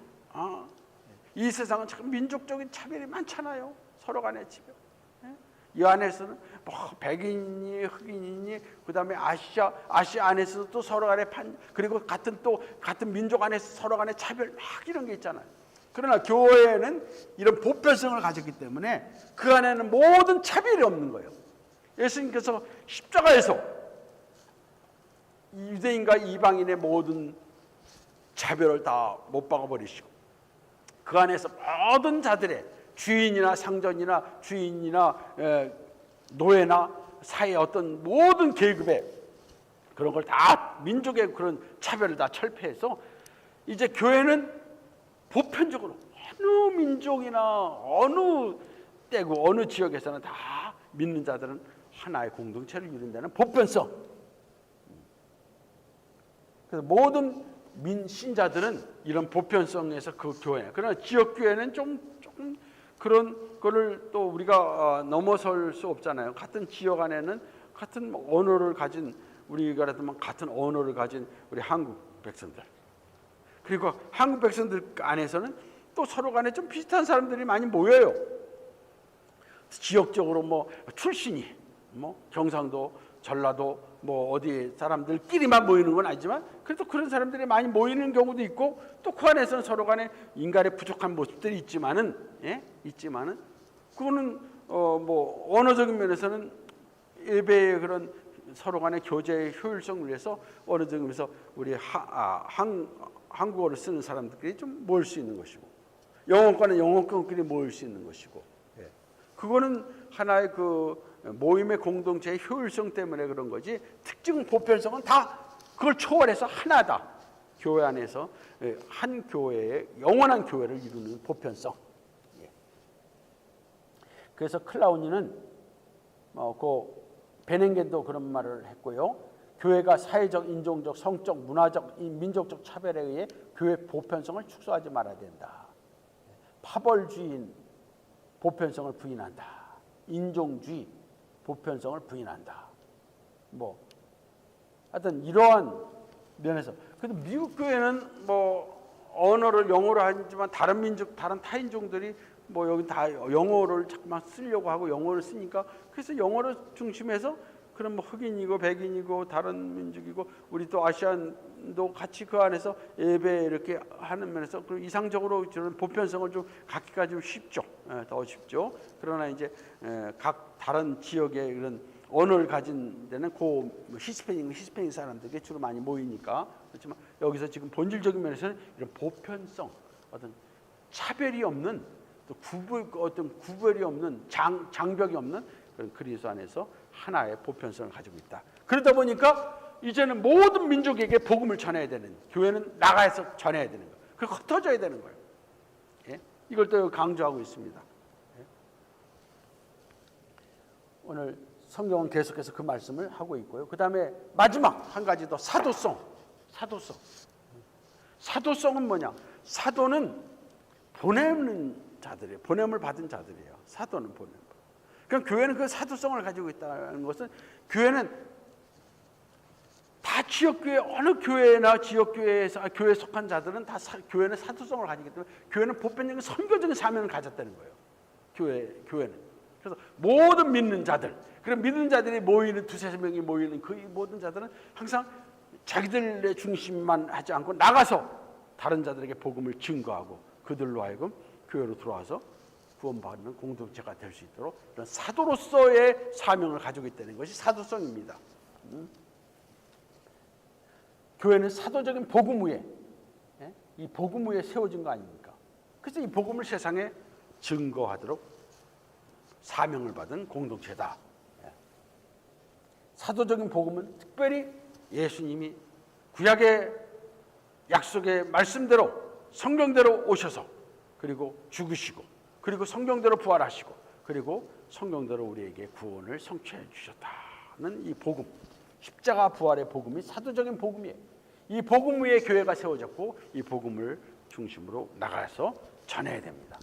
이 세상은 참 민족적인 차별이 많잖아요. 서로 간의 차별. 이 안에서는 뭐 백인이, 흑인이니, 그 다음에 아시아 안에서도 또 서로 간의 그리고 같은 민족 안에서 서로 간의 차별 막 이런 게 있잖아요. 그러나 교회는 이런 보편성을 가졌기 때문에 그 안에는 모든 차별이 없는 거예요. 예수님께서 십자가에서 유대인과 이방인의 모든 차별을 다 못 박아버리시고 그 안에서 모든 자들의 주인이나 상전이나 주인이나 노예나 사회 어떤 모든 계급의 그런 걸 다 민족의 그런 차별을 다 철폐해서 이제 교회는 보편적으로 어느 민족이나 어느 때고 어느 지역에서는 다 믿는 자들은 하나의 공동체를 이룬다는 보편성. 그래서 모든 신자들은 이런 보편성에서 그 교회. 그러나 지역 교회는 조금 그런 거를 또 우리가 넘어설 수 없잖아요. 같은 지역 안에는 같은 언어를 가진 우리가 같은 언어를 가진 우리 한국 백성들. 그리고 한국 백성들 안에서는 또 서로 간에 좀 비슷한 사람들이 많이 모여요. 지역적으로 뭐 출신이 뭐 경상도, 전라도 뭐 어디 사람들끼리만 모이는 건 아니지만 그래도 그런 사람들이 많이 모이는 경우도 있고 또 그 안에서는 서로 간에 인간의 부족한 모습들이 있지만은 그거는 뭐 언어적인 면에서는 예배의 그런 서로 간의 교제의 효율성을 위해서 어느 정도에서 우리 한국어를 쓰는 사람들끼리 좀 모일 수 있는 것이고 영어권은 영어권끼리 모일 수 있는 것이고 그거는 하나의 그 모임의 공동체의 효율성 때문에 그런 거지 특징 보편성은 다 그걸 초월해서 하나다. 교회 안에서 한 교회의 영원한 교회를 이루는 보편성. 그래서 클라우니는 그 베냉겐도 그런 말을 했고요. 교회가 사회적, 인종적, 성적, 문화적, 민족적 차별에 의해 교회 보편성을 축소하지 말아야 된다. 파벌주의 보편성을 부인한다. 인종주의 보편성을 부인한다. 뭐 하여튼 이러한 면에서 그래도 미국 교회는 뭐 언어를 영어로 하지만 다른 민족, 다른 타인종들이 뭐 여기 다 영어를 자꾸만 쓰려고 하고 영어를 쓰니까 그래서 영어를 중심해서 그런 뭐 흑인이고 백인이고 다른 민족이고 우리 또 아시안도 같이 그 안에서 예배 이렇게 하는 면에서 그 이상적으로 저는 보편성을 좀 갖기가 좀 쉽죠. 더 쉽죠. 그러나 이제 각 다른 지역의 그런 언어를 가진 데는 그 히스패닉 사람들이 주로 많이 모이니까 그렇지만 여기서 지금 본질적인 면에서는 이런 보편성, 어떤 차별이 없는 또 어떤 구별이 없는 장벽이 없는 그런 그리스도 안에서 하나의 보편성을 가지고 있다. 그러다 보니까 이제는 모든 민족에게 복음을 전해야 되는 교회는 나가서 전해야 되는 거예요. 그리고 흩어져야 되는 거예요. 예? 이걸 또 강조하고 있습니다. 예? 오늘 성경은 계속해서 그 말씀을 하고 있고요. 그 다음에 마지막 한 가지 더 사도성. 사도성은 뭐냐? 사도는 보내는 자들이에요. 보냄을 받은 자들이에요. 사도는 보냄. 그러니까 교회는 그 사도성을 가지고 있다는 것은 교회는 다 지역교회 어느 교회나 지역교회에서 교회에 속한 자들은 다 교회는 사도성을 가지기 때문에 교회는 보편적인 선교적인 사명을 가졌다는 거예요. 교회는. 그래서 모든 믿는 자들, 그런 믿는 자들이 모이는 두세 명이 모이는 그 모든 자들은 항상 자기들의 중심만 하지 않고 나가서 다른 자들에게 복음을 증거하고 그들로 하여금 교회로 들어와서 구원받는 공동체가 될 수 있도록 이런 사도로서의 사명을 가지고 있다는 것이 사도성입니다. 교회는 사도적인 복음 위에 이 복음 위에 세워진 거 아닙니까? 그래서 이 복음을 세상에 증거하도록 사명을 받은 공동체다. 사도적인 복음은 특별히 예수님이 구약의 약속의 말씀대로 성경대로 오셔서 그리고 죽으시고 그리고 성경대로 부활하시고 그리고 성경대로 우리에게 구원을 성취해 주셨다는 이 복음, 십자가 부활의 복음이 사도적인 복음이에요. 이 복음 위에 교회가 세워졌고 이 복음을 중심으로 나가서 전해야 됩니다.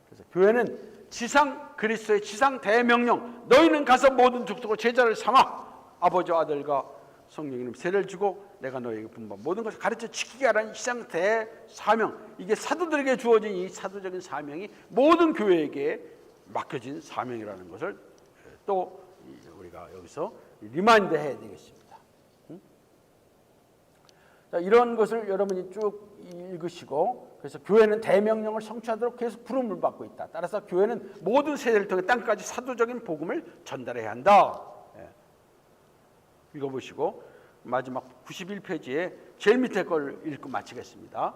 그래서 교회는 지상 그리스도의 지상 대명령, 너희는 가서 모든 족속을 제자를 삼아 아버지와 아들과 성령 이름 세례를 주고 내가 너희에게 분부한 모든 것을 가르쳐 지키게 하라는 지상 대사명, 이게 사도들에게 주어진 이 사도적인 사명이 모든 교회에게 맡겨진 사명이라는 것을 또 우리가 여기서 리마인드 해야 되겠습니다. 자, 이런 것을 여러분이 쭉 읽으시고 그래서 교회는 대명령을 성취하도록 계속 부름을 받고 있다. 따라서 교회는 모든 세대를 통해 땅까지 사도적인 복음을 전달해야 한다. 읽어보시고 마지막 91페이지에 제일 밑에 걸 읽고 마치겠습니다.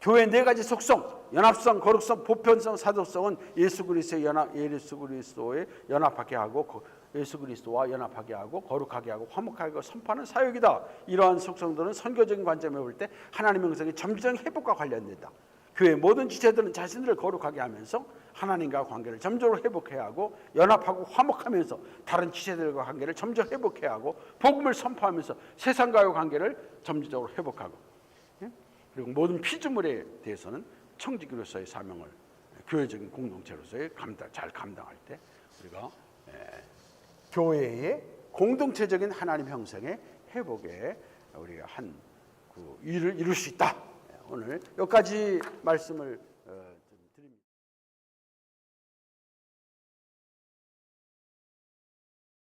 교회 네 가지 속성, 연합성, 거룩성, 보편성, 사도성은 예수 그리스도의 연합하게 하고 예수 그리스도와 연합하게 하고 거룩하게 하고 화목하게 하고 선포하는 사역이다. 이러한 속성들은 선교적인 관점에 볼 때 하나님의 형성의 점진적 회복과 관련된다. 교회 모든 지체들은 자신들을 거룩하게 하면서 하나님과 관계를 점적으로 회복해야 하고 연합하고 화목하면서 다른 지체들과 관계를 점점 회복해야 하고 복음을 선포하면서 세상과의 관계를 점진적으로 회복하고, 그리고 모든 피조물에 대해서는 청지기로서의 사명을 교회적인 공동체로서의 잘 감당할 때 우리가 교회의 공동체적인 하나님 형성의 회복에 우리가 한 그 일을 이룰 수 있다. 오늘 여기까지 말씀을